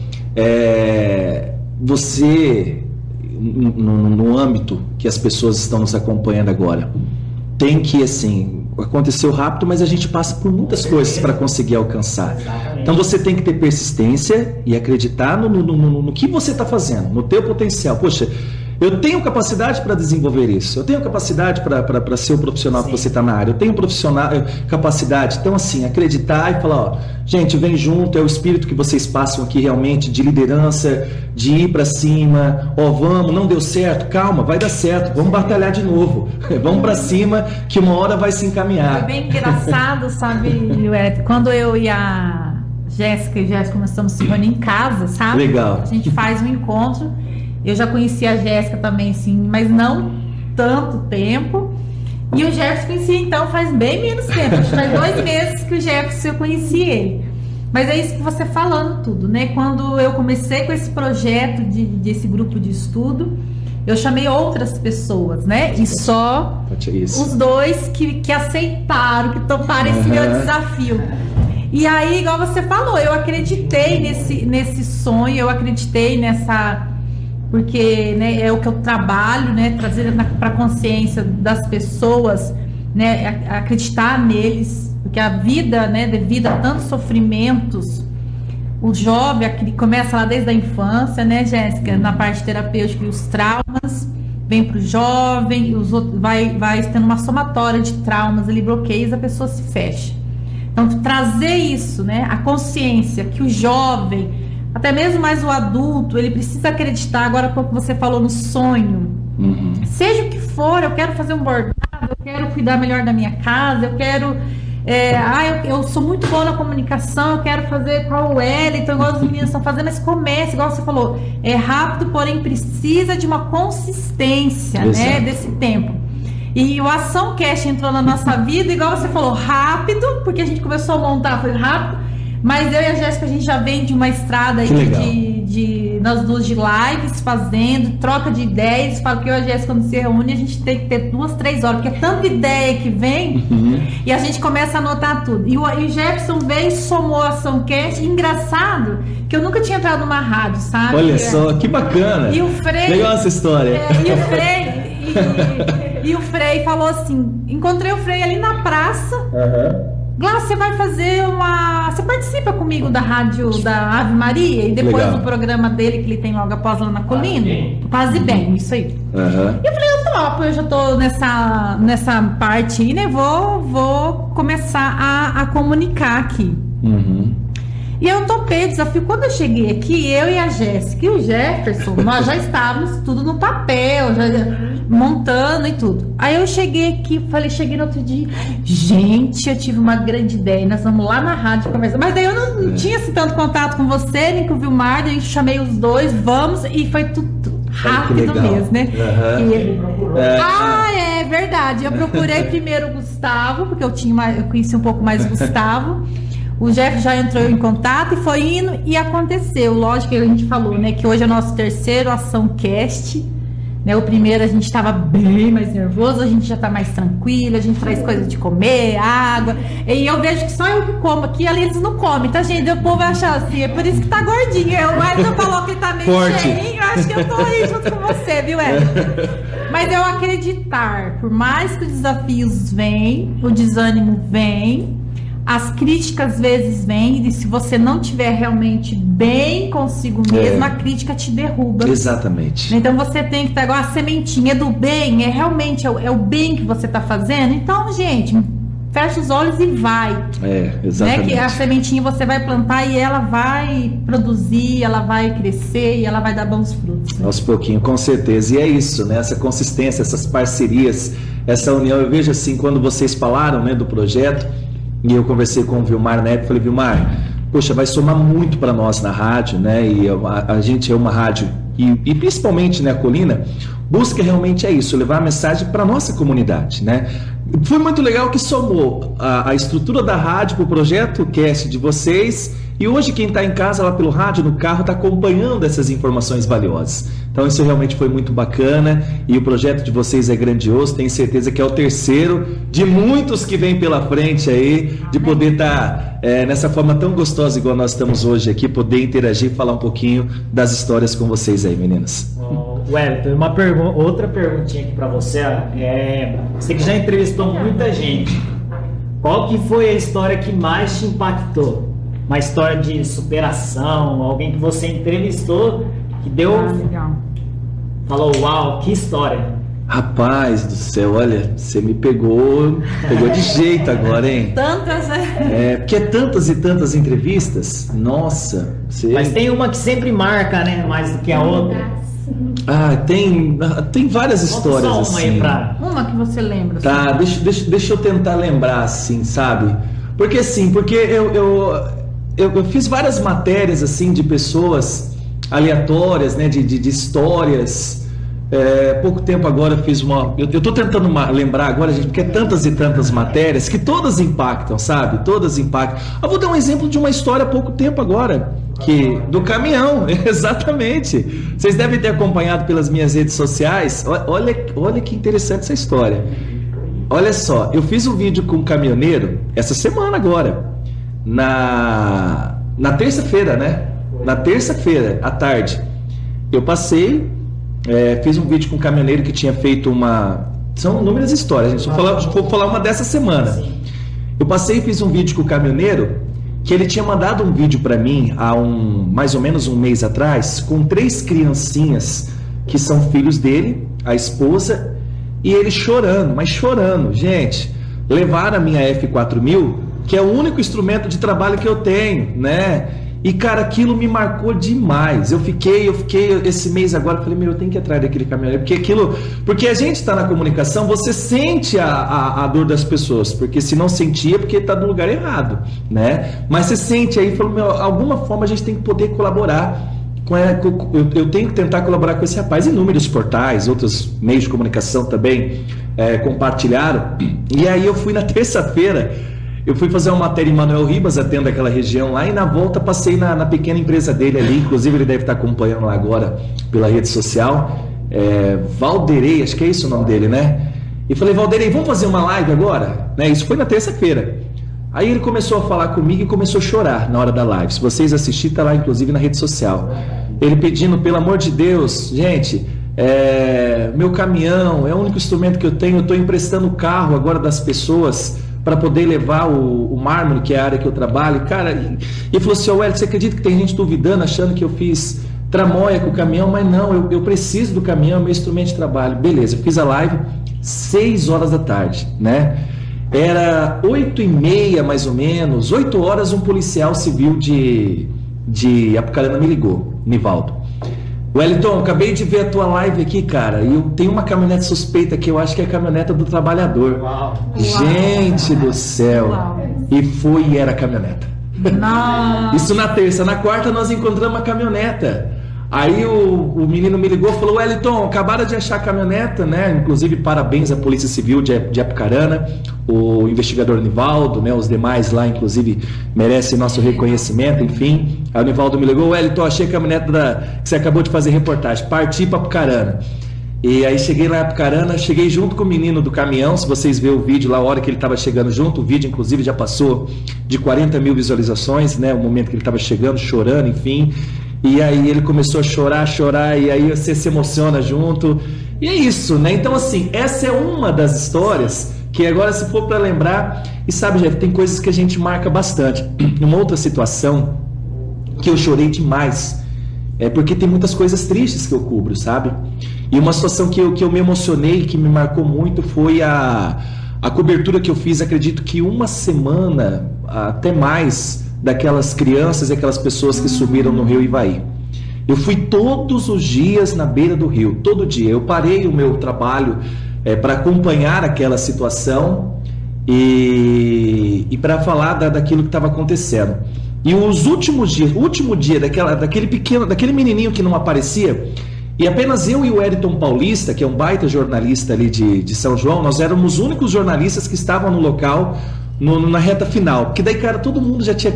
você, no âmbito que as pessoas estão nos acompanhando agora, tem que, assim, aconteceu rápido, mas a gente passa por muitas coisas para conseguir alcançar. Exatamente. Então você tem que ter persistência e acreditar no que você está fazendo, no teu potencial. Poxa, eu tenho capacidade para desenvolver isso, eu tenho capacidade para ser o profissional que você está na área, eu tenho capacidade. Então, assim, acreditar e falar, ó, gente, vem junto, é o espírito que vocês passam aqui realmente, de liderança, de ir para cima, ó, vamos, não deu certo, calma, vai dar certo, vamos batalhar de novo, vamos para cima, que uma hora vai se encaminhar. Foi bem engraçado, sabe, quando eu e a Jéssica começamos a se reunir em casa, sabe? Legal. A gente faz um encontro. Eu já conheci a Jéssica também, assim, mas não tanto tempo. E o Jefferson conheci, então, faz bem menos tempo. Acho que faz 2 meses que o Jefferson eu conheci ele. Mas é isso que você falando tudo, né? Quando eu comecei com esse projeto desse grupo de estudo, eu chamei outras pessoas, né? E só os 2 que aceitaram, que toparam esse meu desafio. E aí, igual você falou, eu acreditei nesse sonho, eu acreditei nessa... Porque, né, é o que eu trabalho, né, trazer para a consciência das pessoas, né, acreditar neles, porque a vida, né, devido a tantos sofrimentos, o jovem começa lá desde a infância, né, Jéssica, na parte terapêutica, e os traumas vem para o jovem, e os outros, vai tendo uma somatória de traumas, ele bloqueios, a pessoa se fecha. Então, trazer isso, né, a consciência que o jovem, até mesmo mais o adulto, ele precisa acreditar. Agora há pouco você falou no sonho. Seja o que for, eu quero fazer um bordado, eu quero cuidar melhor da minha casa, eu quero... eu sou muito boa na comunicação, eu quero fazer qual o Wellington, igual os meninos estão fazendo, mas comece, igual você falou, é rápido, porém precisa de uma consistência, né, desse tempo. E o Ação Cast entrou na nossa vida, igual você falou, rápido, porque a gente começou a montar, foi rápido. Mas eu e a Jéssica, a gente já vem de uma estrada aí nós duas de lives, fazendo, troca de ideias. Falo que eu e a Jéssica, quando se reúne, a gente tem que ter 2-3 horas, porque é tanta ideia que vem, e a gente começa a anotar tudo. E o Jefferson veio e somou a Ação Cast. Engraçado que eu nunca tinha entrado numa rádio, sabe? Olha só, que bacana. E o Frei... Legal essa história. E o Frei falou assim, encontrei o Frei ali na praça... Glaucia, você vai fazer você participa comigo da rádio da Ave Maria e depois do programa dele que ele tem logo após lá na Colina? Paz e Bem, isso aí. E eu falei, eu topo, eu já tô nessa parte aí, né? Vou começar a comunicar aqui. E eu topei o desafio. Quando eu cheguei aqui, eu e a Jéssica e o Jefferson, nós já estávamos tudo no papel, já montando e tudo. Aí eu cheguei aqui, cheguei no outro dia, gente, eu tive uma grande ideia, nós vamos lá na rádio conversar. Mas daí eu não tinha assim, tanto contato com você, nem com o Vilmar, daí eu chamei os dois, vamos, e foi tudo rápido mesmo, né? É verdade. Eu procurei primeiro o Gustavo, porque eu conheci um pouco mais o Gustavo. O Jeff já entrou em contato e foi indo e aconteceu. Lógico que a gente falou, né, que hoje é o nosso terceiro Ação Cast, né? O primeiro a gente estava bem mais nervoso, a gente já está mais tranquilo, a gente traz coisa de comer, água. E eu vejo que só eu que como aqui, ali eles não comem, tá, gente? O povo vai achar assim, é por isso que tá gordinho. O Wellington falou que tá meio cheinho, eu acho que eu tô aí junto com você, viu, Wellington? Mas eu acreditar, por mais que os desafios vêm, o desânimo vem, as críticas às vezes vêm, e se você não estiver realmente bem consigo mesmo, a crítica te derruba. Exatamente. Então você tem que estar igual a sementinha do bem, realmente o bem que você está fazendo. Então, gente, fecha os olhos e vai. Exatamente. Né? Que a sementinha você vai plantar e ela vai produzir, ela vai crescer e ela vai dar bons frutos. Aos pouquinhos, com certeza. E é isso, né? Essa consistência, essas parcerias, essa união. Eu vejo assim, quando vocês falaram, né, do projeto, e eu conversei com o Vilmar na época, falei, Vilmar, poxa, vai somar muito para nós na rádio, né? E a gente é uma rádio, e principalmente, né, a Colina, busca realmente isso, levar a mensagem para nossa comunidade, né? Foi muito legal que somou a estrutura da rádio para o projeto Cast de vocês, e hoje quem está em casa lá pelo rádio, no carro, está acompanhando essas informações valiosas. Então isso realmente foi muito bacana, e o projeto de vocês é grandioso, tenho certeza que é o terceiro de muitos que vem pela frente aí, de poder estar nessa forma tão gostosa igual nós estamos hoje aqui, poder interagir e falar um pouquinho das histórias com vocês aí, meninas. Wellington, outra perguntinha aqui para você, você que já entrevistou muita gente, qual que foi a história que mais te impactou? Uma história de superação, alguém que você entrevistou que deu... legal. Falou, uau, que história. Rapaz do céu, olha, você me pegou de jeito agora, hein? Tantas, né? Porque é tantas e tantas entrevistas, nossa. Mas tem uma que sempre marca, né, mais do que a outra. Tem várias histórias só uma assim. Uma que você lembra. Tá, deixa eu tentar lembrar assim, sabe? Porque eu fiz várias matérias assim de pessoas aleatórias, né, de histórias. Pouco tempo agora eu fiz eu tô tentando lembrar agora, gente, porque é tantas e tantas matérias que todas impactam, sabe? Todas impactam. Eu vou dar um exemplo de uma história há pouco tempo agora, do caminhão, exatamente. Vocês devem ter acompanhado pelas minhas redes sociais. Olha que interessante essa história. Olha só, eu fiz um vídeo com um caminhoneiro essa semana agora. na terça-feira, né? Na terça-feira, à tarde, eu passei, fiz um vídeo com um caminhoneiro que tinha feito são inúmeras histórias, gente. Vou falar uma dessa semana. Eu passei e fiz um vídeo com o caminhoneiro, que ele tinha mandado um vídeo para mim há mais ou menos um mês atrás, com 3 criancinhas que são filhos dele, a esposa, e ele chorando, mas chorando. Gente, levaram a minha F4000, que é o único instrumento de trabalho que eu tenho, né? E, cara, aquilo me marcou demais. Eu fiquei esse mês agora, falei, eu tenho que ir atrás daquele caminhoneiro, porque a gente está na comunicação, você sente a dor das pessoas, porque se não sentia, porque está no lugar errado, né? Mas você sente aí, falou, alguma forma a gente tem que poder colaborar. Eu tenho que tentar colaborar com esse rapaz. Inúmeros portais, outros meios de comunicação também compartilharam. E aí eu fui na terça-feira, eu fui fazer uma matéria em Manoel Ribas, atendo aquela região lá, e na volta passei na pequena empresa dele ali, inclusive ele deve estar acompanhando lá agora pela rede social, Valderei, acho que é isso o nome dele, né? E falei, Valderei, vamos fazer uma live agora? Né? Isso foi na terça-feira. Aí ele começou a falar comigo e começou a chorar na hora da live. Se vocês assistirem, tá lá inclusive na rede social. Ele pedindo, pelo amor de Deus, gente, meu caminhão é o único instrumento que eu tenho, eu estou emprestando o carro agora das pessoas para poder levar o mármore, que é a área que eu trabalho. Cara, e falou assim, Wellington, você acredita que tem gente duvidando, achando que eu fiz tramóia com o caminhão? Mas não, eu preciso do caminhão, é meu instrumento de trabalho. Beleza, eu fiz a live 6 horas da tarde, né? Era 8h30, mais ou menos, 8 horas, um policial civil de Apucarana me ligou, Nivaldo. Wellington, acabei de ver a tua live aqui, cara, e eu tenho uma caminhonete suspeita que eu acho que é a caminhoneta do trabalhador. Uau. Gente do céu! Uau. E era a caminhoneta. Nossa. Isso na terça. Na quarta nós encontramos a caminhoneta. Aí o menino me ligou e falou, Wellington, acabaram de achar a caminhoneta, né? Inclusive parabéns à Polícia Civil de Apucarana, o investigador Nivaldo, né? Os demais lá, inclusive, merecem nosso reconhecimento, enfim. Aí o Nivaldo me ligou, Wellington, achei a caminhoneta que você acabou de fazer reportagem, parti para Apucarana. E aí cheguei lá em Apucarana, cheguei junto com o menino do caminhão, se vocês verem o vídeo lá, a hora que ele estava chegando junto, o vídeo inclusive já passou de 40 mil visualizações, né? O momento que ele estava chegando, chorando, enfim. E aí ele começou a chorar, e aí você se emociona junto. E é isso, né? Então, assim, essa é uma das histórias que agora, se for para lembrar, e sabe, Jeff, tem coisas que a gente marca bastante. Uma outra situação que eu chorei demais, porque tem muitas coisas tristes que eu cubro, sabe? E uma situação que eu me emocionei, que me marcou muito, foi a cobertura que eu fiz, acredito que uma semana, até mais, daquelas crianças e aquelas pessoas que subiram no rio Ivaí. Eu fui todos os dias na beira do rio, todo dia. Eu parei o meu trabalho para acompanhar aquela situação e para falar daquilo que estava acontecendo. E os últimos dias, o último dia daquele menininho que não aparecia, e apenas eu e o Eriton Paulista, que é um baita jornalista ali de São João, nós éramos os únicos jornalistas que estavam no local na reta final, porque daí, cara, todo mundo já tinha,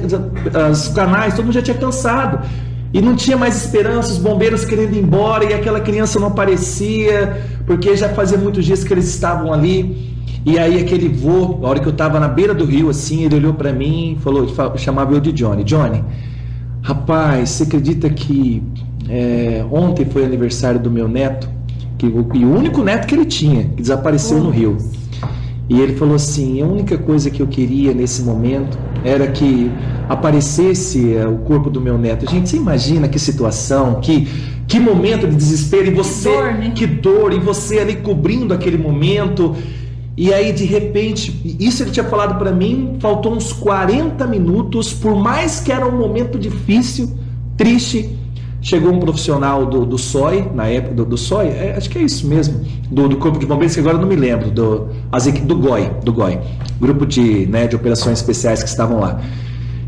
os canais, todo mundo já tinha cansado e não tinha mais esperança, os bombeiros querendo ir embora e aquela criança não aparecia, porque já fazia muitos dias que eles estavam ali. E aí aquele vô, a hora que eu estava na beira do rio, assim, ele olhou para mim e falou, chamava eu de Johnny, rapaz, você acredita que ontem foi aniversário do meu neto, e o único neto que ele tinha, que desapareceu no rio. E ele falou assim, a única coisa que eu queria nesse momento era que aparecesse o corpo do meu neto. Gente, você imagina que situação, que momento de desespero, e você, dor, né? Que dor, e você ali cobrindo aquele momento. E aí, de repente, isso ele tinha falado para mim, faltou uns 40 minutos, por mais que era um momento difícil, triste, chegou um profissional do SOI, na época do SOI, acho que é isso mesmo, do Corpo de Bombeiros, que agora eu não me lembro, do GOI, grupo de operações especiais que estavam lá.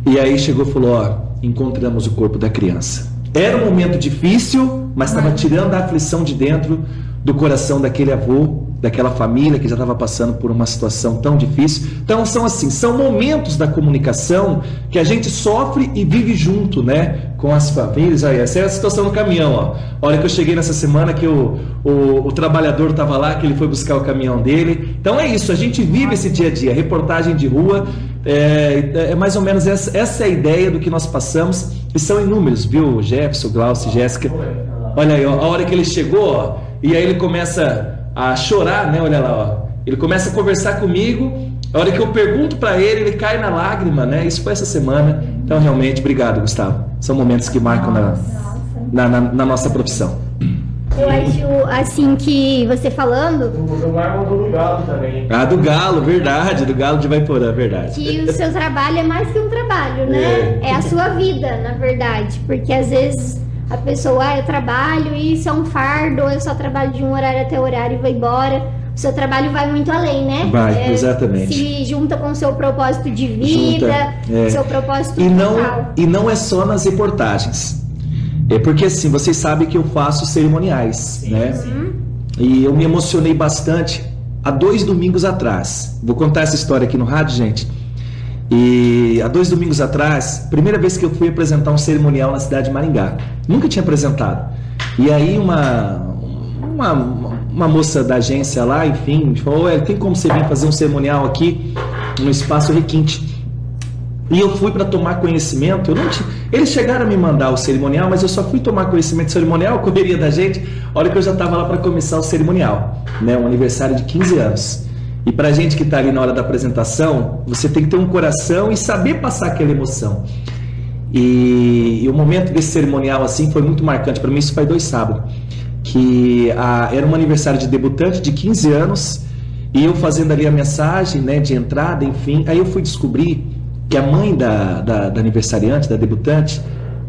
E aí chegou e falou, encontramos o corpo da criança. Era um momento difícil, mas estava tirando a aflição de dentro do coração daquele avô, daquela família que já estava passando por uma situação tão difícil. Então são momentos da comunicação que a gente sofre e vive junto, né, com as famílias. Aí, essa é a situação no caminhão, ó. A hora que eu cheguei nessa semana que o trabalhador estava lá, que ele foi buscar o caminhão dele. Então é isso, a gente vive esse dia a dia, reportagem de rua, É mais ou menos essa é a ideia do que nós passamos, e são inúmeros, viu, Jefferson, Glaucio, Jéssica. Olha aí, ó, a hora que ele chegou, ó, e aí ele começa a chorar, né? Olha lá, ó. Ele começa a conversar comigo, a hora que eu pergunto para ele cai na lágrima, né? Isso foi essa semana. Então, realmente, obrigado, Gustavo. São momentos que marcam na nossa profissão. Eu acho, assim, que você falando... Do Galo também. Ah, do Galo, verdade. Do Galo de Vaiporã, verdade. Que o seu trabalho é mais que um trabalho, né? É a sua vida, na verdade. Porque, às vezes, a pessoa, eu trabalho e isso é um fardo, ou eu só trabalho de um horário até horário e vou embora. O seu trabalho vai muito além, né? Vai, exatamente. Se junta com o seu propósito de vida, seu propósito total. E não é só nas reportagens. É porque assim, vocês sabem que eu faço cerimoniais, sim, né? Sim. E eu me emocionei bastante há 2 domingos atrás. Vou contar essa história aqui no rádio, gente. E há 2 domingos atrás, primeira vez que eu fui apresentar um cerimonial na cidade de Maringá. Nunca tinha apresentado. E aí uma moça da agência lá, enfim, falou, tem como você vir fazer um cerimonial aqui no Espaço Requinte? E eu fui para tomar conhecimento. Eles chegaram a me mandar o cerimonial, mas eu só fui tomar conhecimento do cerimonial, correria da gente, a hora que eu já estava lá para começar o cerimonial, né, um aniversário de 15 anos. E para gente que está ali na hora da apresentação, você tem que ter um coração e saber passar aquela emoção. E o momento desse cerimonial assim foi muito marcante. Para mim isso faz 2 sábados. Que era um aniversário de debutante de 15 anos, e eu fazendo ali a mensagem, né, de entrada, enfim. Aí eu fui descobrir que a mãe da aniversariante, da debutante,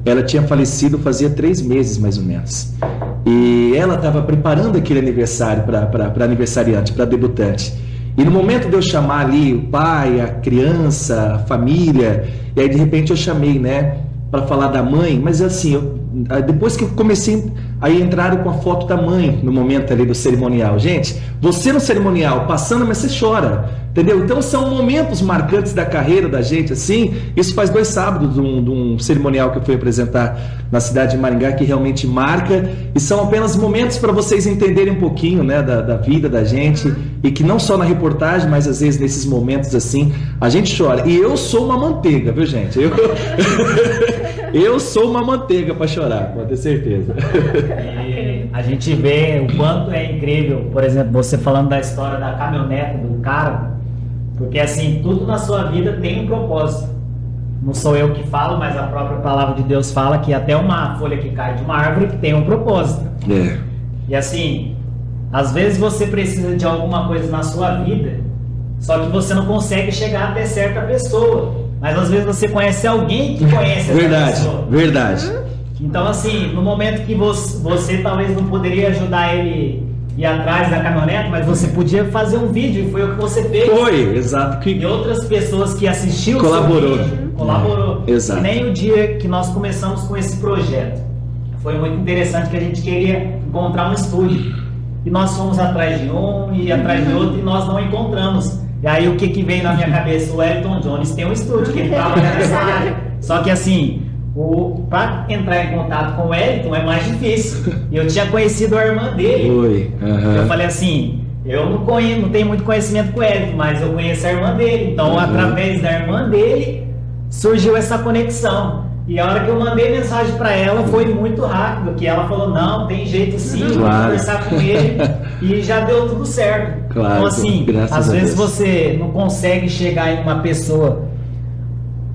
ela tinha falecido fazia 3 meses mais ou menos, e ela estava preparando aquele aniversário para aniversariante, para debutante. E no momento de eu chamar ali o pai, a criança, a família, e aí de repente eu chamei, né, para falar da mãe, mas assim, depois que eu comecei, aí entraram com a foto da mãe no momento ali do cerimonial. Gente, você no cerimonial, passando, mas você chora, entendeu? Então são momentos marcantes da carreira da gente, assim. Isso faz 2 sábados de um cerimonial que eu fui apresentar na cidade de Maringá, que realmente marca, e são apenas momentos para vocês entenderem um pouquinho, né, da vida da gente, e que não só na reportagem, mas às vezes nesses momentos assim, a gente chora. E eu sou uma manteiga, viu, gente? Eu sou uma manteiga para chorar, pode ter certeza. E a gente vê o quanto é incrível, por exemplo, você falando da história da caminhonete do cara, porque assim, tudo na sua vida tem um propósito. Não sou eu que falo, mas a própria palavra de Deus fala que até uma folha que cai de uma árvore tem um propósito. E assim, às vezes você precisa de alguma coisa na sua vida, só que você não consegue chegar até certa pessoa. Mas às vezes você conhece alguém que conhece essa pessoa. Verdade. Então assim, no momento que você talvez não poderia ajudar ele ir atrás da caminhonete, mas você podia fazer um vídeo, e foi o que você fez. Foi, exato. E outras pessoas que assistiram colaborou. O seu vídeo, colaborou. Exato. E nem o dia que nós começamos com esse projeto. Foi muito interessante que a gente queria encontrar um estúdio. E nós fomos atrás de um e atrás de outro e nós não encontramos. E aí o que veio na minha cabeça? O Elton Jones tem um estúdio, que ele trabalha nessa área. Só que assim, para entrar em contato com o Elton é mais difícil. E eu tinha conhecido a irmã dele. Eu falei assim, eu não tenho muito conhecimento com o Elton, mas eu conheço a irmã dele. Então através da irmã dele surgiu essa conexão. E a hora que eu mandei mensagem para ela foi muito rápido, que ela falou, não, tem jeito sim, vou conversar com ele, e já deu tudo certo. Então assim, às vezes você não consegue chegar em uma pessoa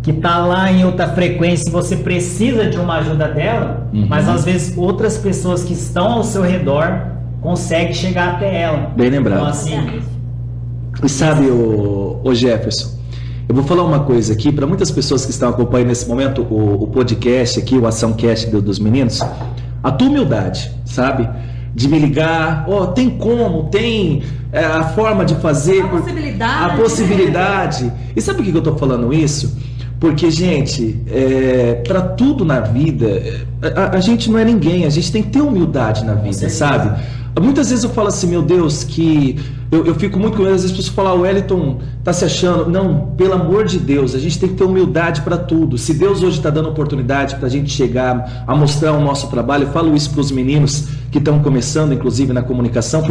que está lá em outra frequência e você precisa de uma ajuda dela, mas às vezes outras pessoas que estão ao seu redor conseguem chegar até ela. Bem lembrado. Então assim... E sabe, o Jefferson, eu vou falar uma coisa aqui para muitas pessoas que estão acompanhando nesse momento o podcast aqui, o Açãocast dos meninos, a tua humildade, sabe? De me ligar, tem como, tem a forma de fazer, a possibilidade. E sabe por que eu estou falando isso? Porque, gente, para tudo na vida, a gente não é ninguém, a gente tem que ter humildade na vida, sabe? Muitas vezes eu falo assim, meu Deus, que eu fico muito com eles, as pessoas falam, o Wellington tá se achando. Não, pelo amor de Deus, a gente tem que ter humildade para tudo. Se Deus hoje está dando oportunidade para a gente chegar a mostrar o nosso trabalho, eu falo isso para os meninos que que estão começando, inclusive, na comunicação,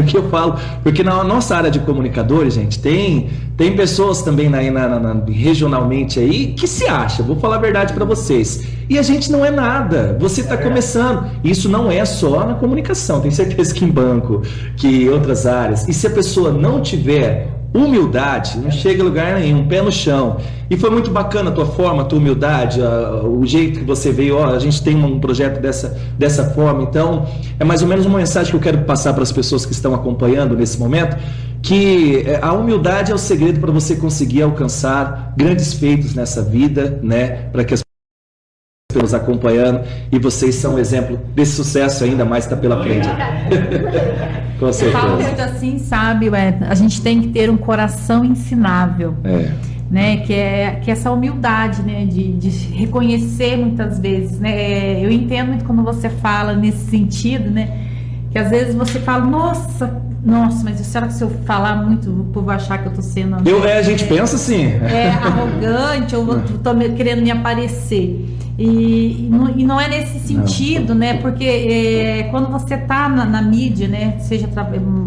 porque na nossa área de comunicadores, gente, tem pessoas também regionalmente aí que se acham, vou falar a verdade para vocês, e a gente não é nada, você está começando, isso não é só na comunicação, tenho certeza que em banco, que em outras áreas, e se a pessoa não tiver humildade, não chega a lugar nenhum, pé no chão. E foi muito bacana a tua forma, a tua humildade, o jeito que você veio, a gente tem um projeto dessa forma. Então, é mais ou menos uma mensagem que eu quero passar para as pessoas que estão acompanhando nesse momento, que a humildade é o segredo para você conseguir alcançar grandes feitos nessa vida, né? Para que as pessoas acompanhando, e vocês são um exemplo desse sucesso, ainda mais está pela frente. Com certeza. Eu falo muito assim, sabe, a gente tem que ter um coração ensinável, né, que é essa humildade, né, de reconhecer muitas vezes, né, eu entendo muito quando você fala nesse sentido, né, que às vezes você fala, nossa, mas será que se eu falar muito, o povo vai achar que eu tô sendo... a gente pensa assim. Arrogante, ou tô querendo me aparecer. E não é nesse sentido, né? Porque quando você tá na mídia, né? Seja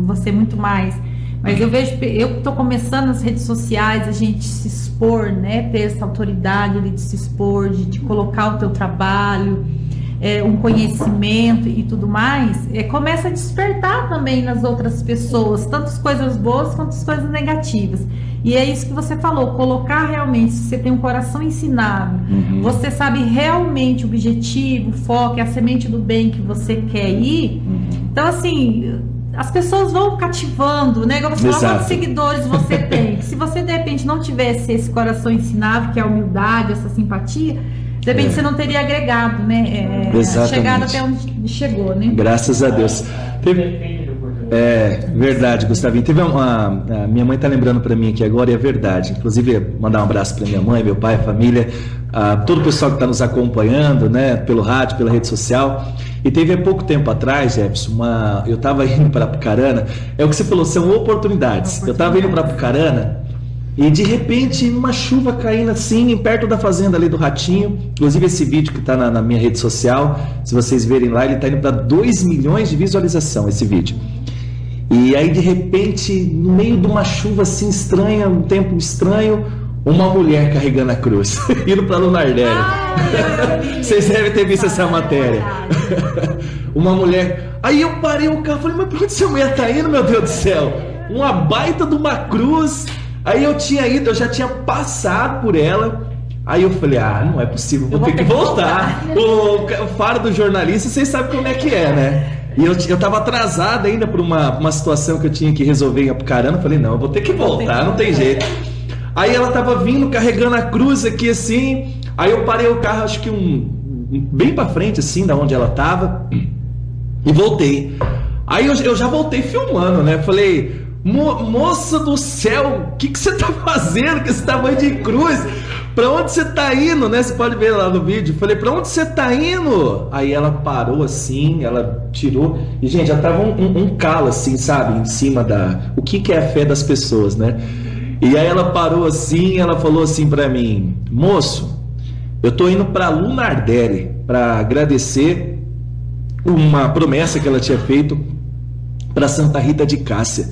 você muito mais. Mas eu vejo, eu tô começando nas redes sociais, a gente se expor, né? Ter essa autoridade de se expor, de colocar o teu trabalho, um conhecimento e tudo mais, começa a despertar também nas outras pessoas, tanto as coisas boas quanto as coisas negativas. E é isso que você falou, colocar realmente, se você tem um coração ensinável, você sabe realmente o objetivo, o foco, a semente do bem que você quer ir, então assim, as pessoas vão cativando, né? Igual você fala, quantos seguidores você tem. Se você de repente não tivesse esse coração ensinável, que é a humildade, essa simpatia, de repente você não teria agregado, né? Chegado até onde chegou, né? Graças a Deus. Verdade, Gustavinho. Teve minha mãe está lembrando para mim aqui agora, e é verdade. Inclusive, mandar um abraço para minha mãe, meu pai, a família, todo o pessoal que está nos acompanhando, né? Pelo rádio, pela rede social. E teve há pouco tempo atrás, Jefferson, eu estava indo para Apucarana. É o que você falou, são oportunidades. Eu estava indo para Apucarana. E de repente, uma chuva caindo assim, perto da fazenda ali do Ratinho. Inclusive esse vídeo que está na minha rede social, se vocês verem lá, ele está indo para 2 milhões de visualização, esse vídeo. E aí de repente, no meio de uma chuva assim estranha, um tempo estranho, uma mulher carregando a cruz, indo para Lunardelli. Vocês devem ter visto essa matéria. Uma mulher. Aí eu parei o carro e falei, mas para onde essa mulher está indo, meu Deus do céu? Uma baita de uma cruz. Aí eu já tinha passado por ela. Aí eu falei, não é possível, vou ter que voltar. O faro do jornalista, vocês sabem como é que é, né? E eu tava atrasado ainda por uma situação que eu tinha que resolver em Apucarana. Falei, não, eu vou ter que voltar, não tem jeito. Aí ela tava vindo, carregando a cruz aqui assim. Aí eu parei o carro, acho que bem pra frente assim, da onde ela tava. E voltei. Aí eu já voltei filmando, né? Falei... Moça do céu, o que você tá fazendo com esse tamanho de cruz? Pra onde você tá indo, né? Você pode ver lá no vídeo. Falei, pra onde você tá indo? Aí ela parou assim, ela tirou. E, gente, já tava um calo assim, sabe? Em cima o que é a fé das pessoas, né? E aí ela parou assim, ela falou assim pra mim, moço, eu tô indo pra Lunardelli pra agradecer uma promessa que ela tinha feito pra Santa Rita de Cássia.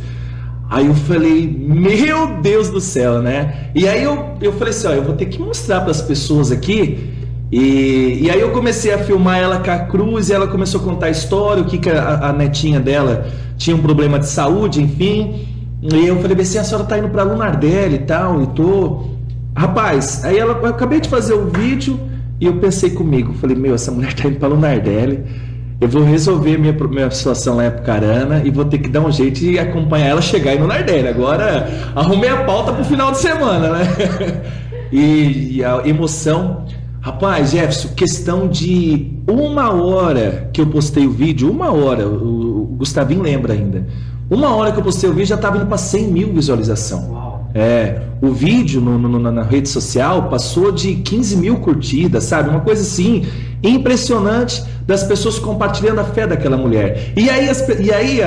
Aí eu falei, meu Deus do céu, né? E aí eu falei assim, eu vou ter que mostrar para as pessoas aqui. E aí eu comecei a filmar ela com a cruz, e ela começou a contar a história, o que a netinha dela tinha um problema de saúde, enfim. E eu falei assim, a senhora tá indo para Lunardelli e tal, e tô... Rapaz, aí eu acabei de fazer o vídeo, e eu pensei comigo, falei, essa mulher tá indo para Lunardelli. Eu vou resolver minha situação lá em Apucarana e vou ter que dar um jeito de acompanhar ela chegar aí no Nardelli. Agora arrumei a pauta pro final de semana, né? E a emoção. Rapaz, Jefferson, questão de 1 hora que eu postei o vídeo, 1 hora, o Gustavinho lembra ainda. 1 hora que eu postei o vídeo já estava indo para 100 mil visualizações. O vídeo na rede social passou de 15 mil curtidas, sabe? Uma coisa assim, impressionante, das pessoas compartilhando a fé daquela mulher. E aí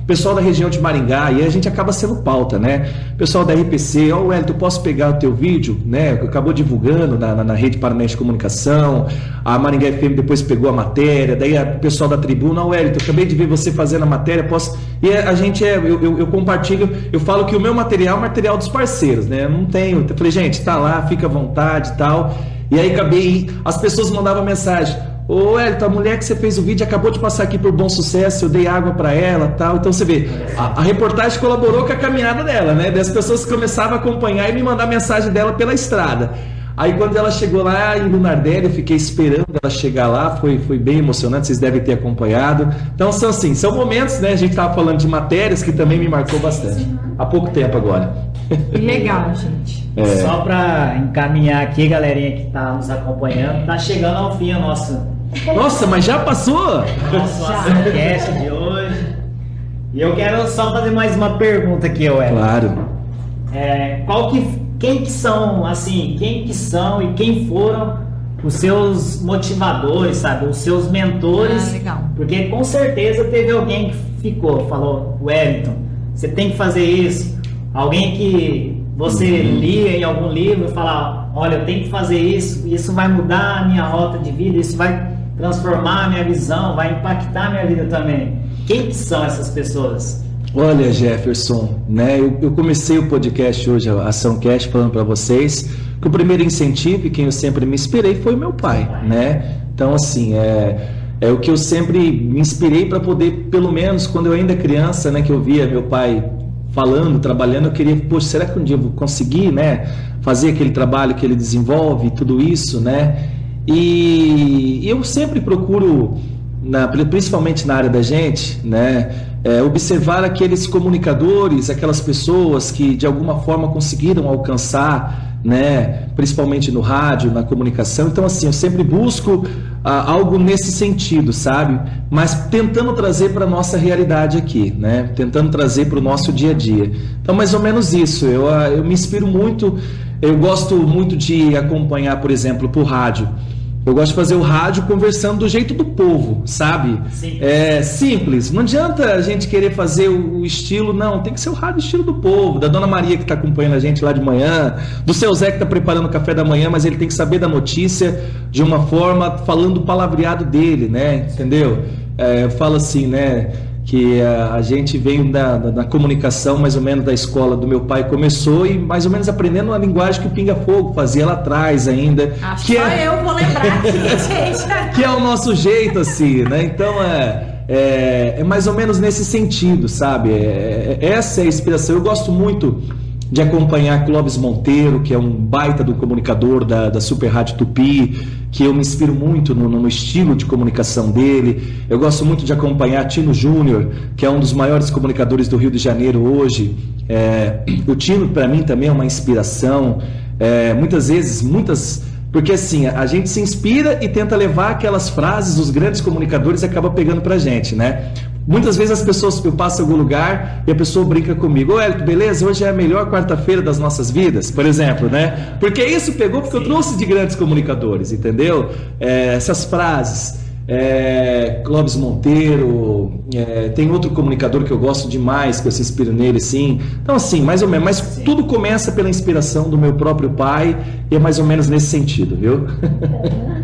pessoal da região de Maringá, e aí a gente acaba sendo pauta, né? Pessoal da RPC, ó, Wellington, posso pegar o teu vídeo, né? Acabou divulgando na Rede Paranaense de Comunicação, a Maringá FM depois pegou a matéria, daí o pessoal da Tribuna, ó, Wellington, acabei de ver você fazendo a matéria, posso... E a gente eu compartilho, eu falo que o meu material é o material dos parceiros, né? Eu não tenho, eu falei, gente, tá lá, fica à vontade e tal. E aí as pessoas mandavam mensagem, ô Wellington, a mulher que você fez o vídeo acabou de passar aqui por Bom Sucesso, eu dei água para ela tal. Então você vê, a reportagem colaborou com a caminhada dela, né? Daí as pessoas começavam a acompanhar e me mandar mensagem dela pela estrada. Aí quando ela chegou lá em Lunardelli, eu fiquei esperando ela chegar lá, foi bem emocionante, vocês devem ter acompanhado. Então são momentos, né? A gente estava falando de matérias que também me marcou bastante. Há pouco tempo agora. Legal, gente. Só para encaminhar aqui, galerinha que está nos acompanhando, tá chegando ao fim a nossa... Nossa, mas já passou? Nosso podcast de hoje. E eu quero só fazer mais uma pergunta aqui, Wellington. Claro. Quem que são e quem foram os seus motivadores, sabe? Os seus mentores. Legal. Porque com certeza teve alguém que falou, Wellington, você tem que fazer isso. Alguém que você lia em algum livro e falava, olha, eu tenho que fazer isso vai mudar a minha rota de vida, isso vai transformar a minha visão, vai impactar a minha vida também. Quem que são essas pessoas? Olha, Jefferson, né? Eu comecei o podcast hoje, a Açãocast, falando para vocês que o primeiro incentivo, e quem eu sempre me inspirei, foi o meu pai, né? Então, assim, é o que eu sempre me inspirei para poder, pelo menos quando eu ainda criança, né, que eu via meu pai falando, trabalhando, eu queria, poxa, será que um dia eu vou conseguir, né, fazer aquele trabalho que ele desenvolve, tudo isso, né? E eu sempre procuro, principalmente na área da gente, né, observar aqueles comunicadores, aquelas pessoas que de alguma forma conseguiram alcançar, né, principalmente no rádio, na comunicação. Então, assim, eu sempre busco algo nesse sentido, sabe? Mas tentando trazer para a nossa realidade aqui, né? Tentando trazer para o nosso dia a dia. Então, mais ou menos isso. Eu me inspiro muito, eu gosto muito de acompanhar, por exemplo, por rádio. Eu gosto de fazer o rádio conversando do jeito do povo, sabe? Simples. Simples. Não adianta a gente querer fazer o estilo, não. Tem que ser o rádio estilo do povo, da Dona Maria que está acompanhando a gente lá de manhã, do seu Zé que está preparando o café da manhã, mas ele tem que saber da notícia de uma forma, falando o palavreado dele, né? Entendeu? Eu falo assim, né? Que a gente veio da comunicação, mais ou menos da escola do meu pai, começou e mais ou menos aprendendo a linguagem que o Pinga Fogo fazia lá atrás ainda. Acho que só eu vou lembrar aqui, gente. Que é o nosso jeito, assim, né? Então é mais ou menos nesse sentido, sabe? Essa é a inspiração. Eu gosto muito de acompanhar Clóvis Monteiro, que é um baita do comunicador da Super Rádio Tupi, que eu me inspiro muito no estilo de comunicação dele. Eu gosto muito de acompanhar Tino Júnior, que é um dos maiores comunicadores do Rio de Janeiro hoje. O Tino, para mim, também é uma inspiração. Muitas vezes, porque assim, a gente se inspira e tenta levar aquelas frases dos grandes comunicadores e acaba pegando pra gente, né? Muitas vezes as pessoas, eu passo em algum lugar e a pessoa brinca comigo, ô Hélio, beleza, hoje é a melhor quarta-feira das nossas vidas, por exemplo, né? Porque isso pegou porque eu trouxe de grandes comunicadores, entendeu? Essas frases. Clóvis Monteiro, tem outro comunicador que eu gosto demais, que eu se inspiro nele, sim. Então, assim, mais ou menos, mas tudo começa pela inspiração do meu próprio pai e é mais ou menos nesse sentido, viu?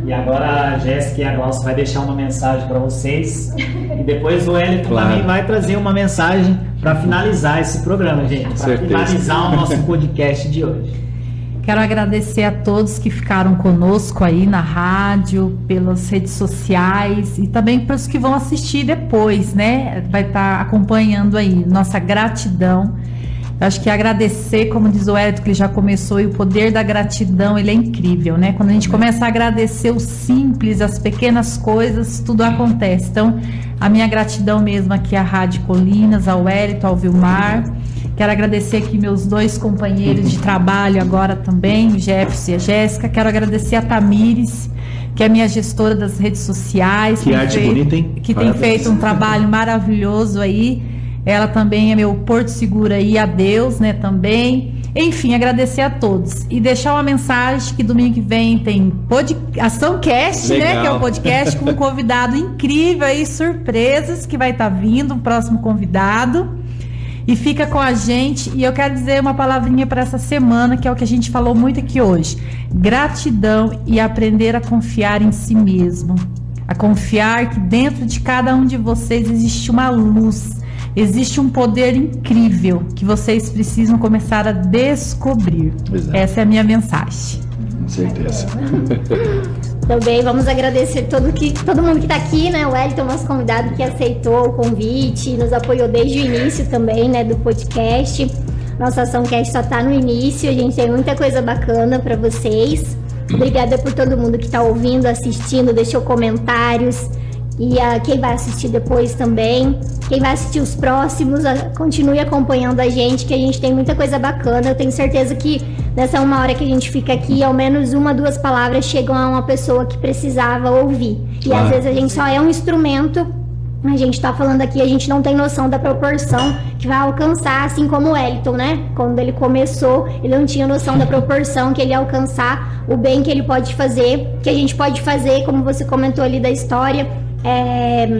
E agora a Jéssica e a Glaucia vai deixar uma mensagem para vocês e depois o Wellington também vai trazer uma mensagem para finalizar esse programa, gente, para finalizar o nosso podcast de hoje. Quero agradecer a todos que ficaram conosco aí na rádio, pelas redes sociais e também para os que vão assistir depois, né? Vai estar acompanhando aí. Nossa gratidão. Eu acho que agradecer, como diz o Wellington, que ele já começou, e o poder da gratidão, ele é incrível, né? Quando a gente começa a agradecer o simples, as pequenas coisas, tudo acontece. Então, a minha gratidão mesmo aqui à Rádio Colinas, ao Wellington, ao Vilmar. Quero agradecer aqui meus dois companheiros de trabalho agora também, o Jefferson e a Jéssica. Quero agradecer a Tamires, que é minha gestora das redes sociais. Que arte bonita, hein? Que tem feito um trabalho maravilhoso aí. ela também é meu porto seguro aí, a Deus, né, também. Enfim, agradecer a todos e deixar uma mensagem que domingo que vem tem Açãocast, né, que é o podcast com um convidado incrível aí, surpresas que vai estar vindo, um próximo convidado. E fica com a gente, e eu quero dizer uma palavrinha para essa semana, que é o que a gente falou muito aqui hoje. Gratidão e aprender a confiar em si mesmo. A confiar que dentro de cada um de vocês existe uma luz, existe um poder incrível que vocês precisam começar a descobrir. Exato. Essa é a minha mensagem. Com certeza. Também vamos agradecer todo mundo que está aqui, né? O Wellington, nosso convidado, que aceitou o convite, nos apoiou desde o início também, né, do podcast. Nossa Açãocast só está no início, a gente tem muita coisa bacana para vocês. Obrigada por todo mundo que está ouvindo, assistindo, deixou comentários. E quem vai assistir depois também, quem vai assistir os próximos, continue acompanhando a gente, que a gente tem muita coisa bacana. Eu tenho certeza que nessa 1 hora que a gente fica aqui, ao menos 1, 2 palavras chegam a uma pessoa que precisava ouvir. E às vezes a gente só é um instrumento, a gente tá falando aqui, a gente não tem noção da proporção que vai alcançar, assim como o Wellington, né? Quando ele começou, ele não tinha noção da proporção que ele ia alcançar, o bem que ele pode fazer, que a gente pode fazer, como você comentou ali da história,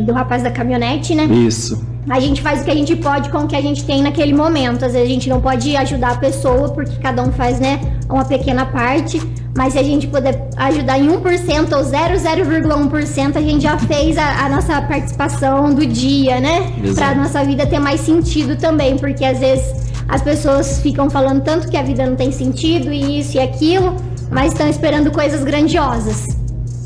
do rapaz da caminhonete, né? Isso. A gente faz o que a gente pode com o que a gente tem naquele momento. Às vezes a gente não pode ajudar a pessoa, porque cada um faz, né, uma pequena parte. Mas se a gente puder ajudar em 1% ou 0,1%, a gente já fez a nossa participação do dia, né? Para a nossa vida ter mais sentido também. Porque às vezes as pessoas ficam falando tanto que a vida não tem sentido, e isso e aquilo, mas estão esperando coisas grandiosas.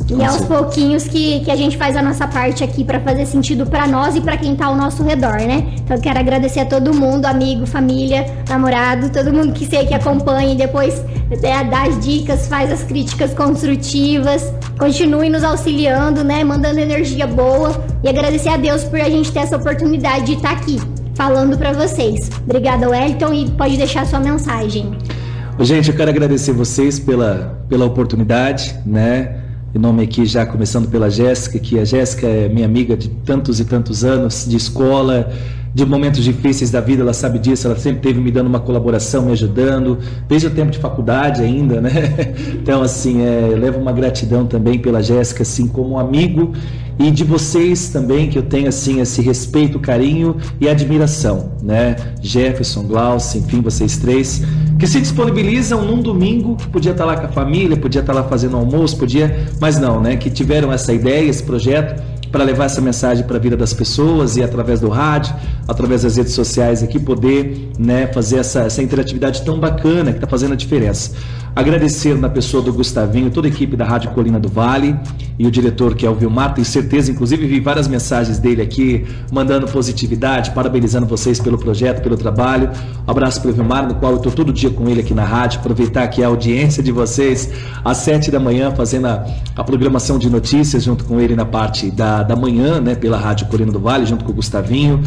E aos pouquinhos que a gente faz a nossa parte aqui para fazer sentido para nós e para quem tá ao nosso redor, né? Então eu quero agradecer a todo mundo, amigo, família, namorado, todo mundo que sei que acompanha e depois dá as dicas, faz as críticas construtivas, continue nos auxiliando, né? Mandando energia boa, e agradecer a Deus por a gente ter essa oportunidade de estar aqui falando para vocês. Obrigada, Wellington, e pode deixar a sua mensagem. Gente, eu quero agradecer vocês pela oportunidade, né? Em nome aqui, já começando pela Jéssica, que a Jéssica é minha amiga de tantos e tantos anos, de escola, de momentos difíceis da vida, ela sabe disso, ela sempre teve me dando uma colaboração, me ajudando, desde o tempo de faculdade ainda, né? Então, assim, eu levo uma gratidão também pela Jéssica, assim, como amigo, e de vocês também, que eu tenho, assim, esse respeito, carinho e admiração, né? Jefferson, Glaucio, enfim, vocês três, que se disponibilizam num domingo, podia estar lá com a família, podia estar lá fazendo almoço, mas não, né? Que tiveram essa ideia, esse projeto, para levar essa mensagem para a vida das pessoas, e através do rádio, através das redes sociais aqui, poder, né, fazer essa interatividade tão bacana que está fazendo a diferença. Agradecer na pessoa do Gustavinho, toda a equipe da Rádio Colina do Vale, e o diretor, que é o Vilmar, tenho certeza, inclusive vi várias mensagens dele aqui, mandando positividade, parabenizando vocês pelo projeto, pelo trabalho. Um abraço para o Vilmar, no qual eu estou todo dia com ele aqui na rádio, aproveitar aqui a audiência de vocês, às 7 da manhã, fazendo a programação de notícias, junto com ele na parte da manhã, né, pela Rádio Colina do Vale, junto com o Gustavinho.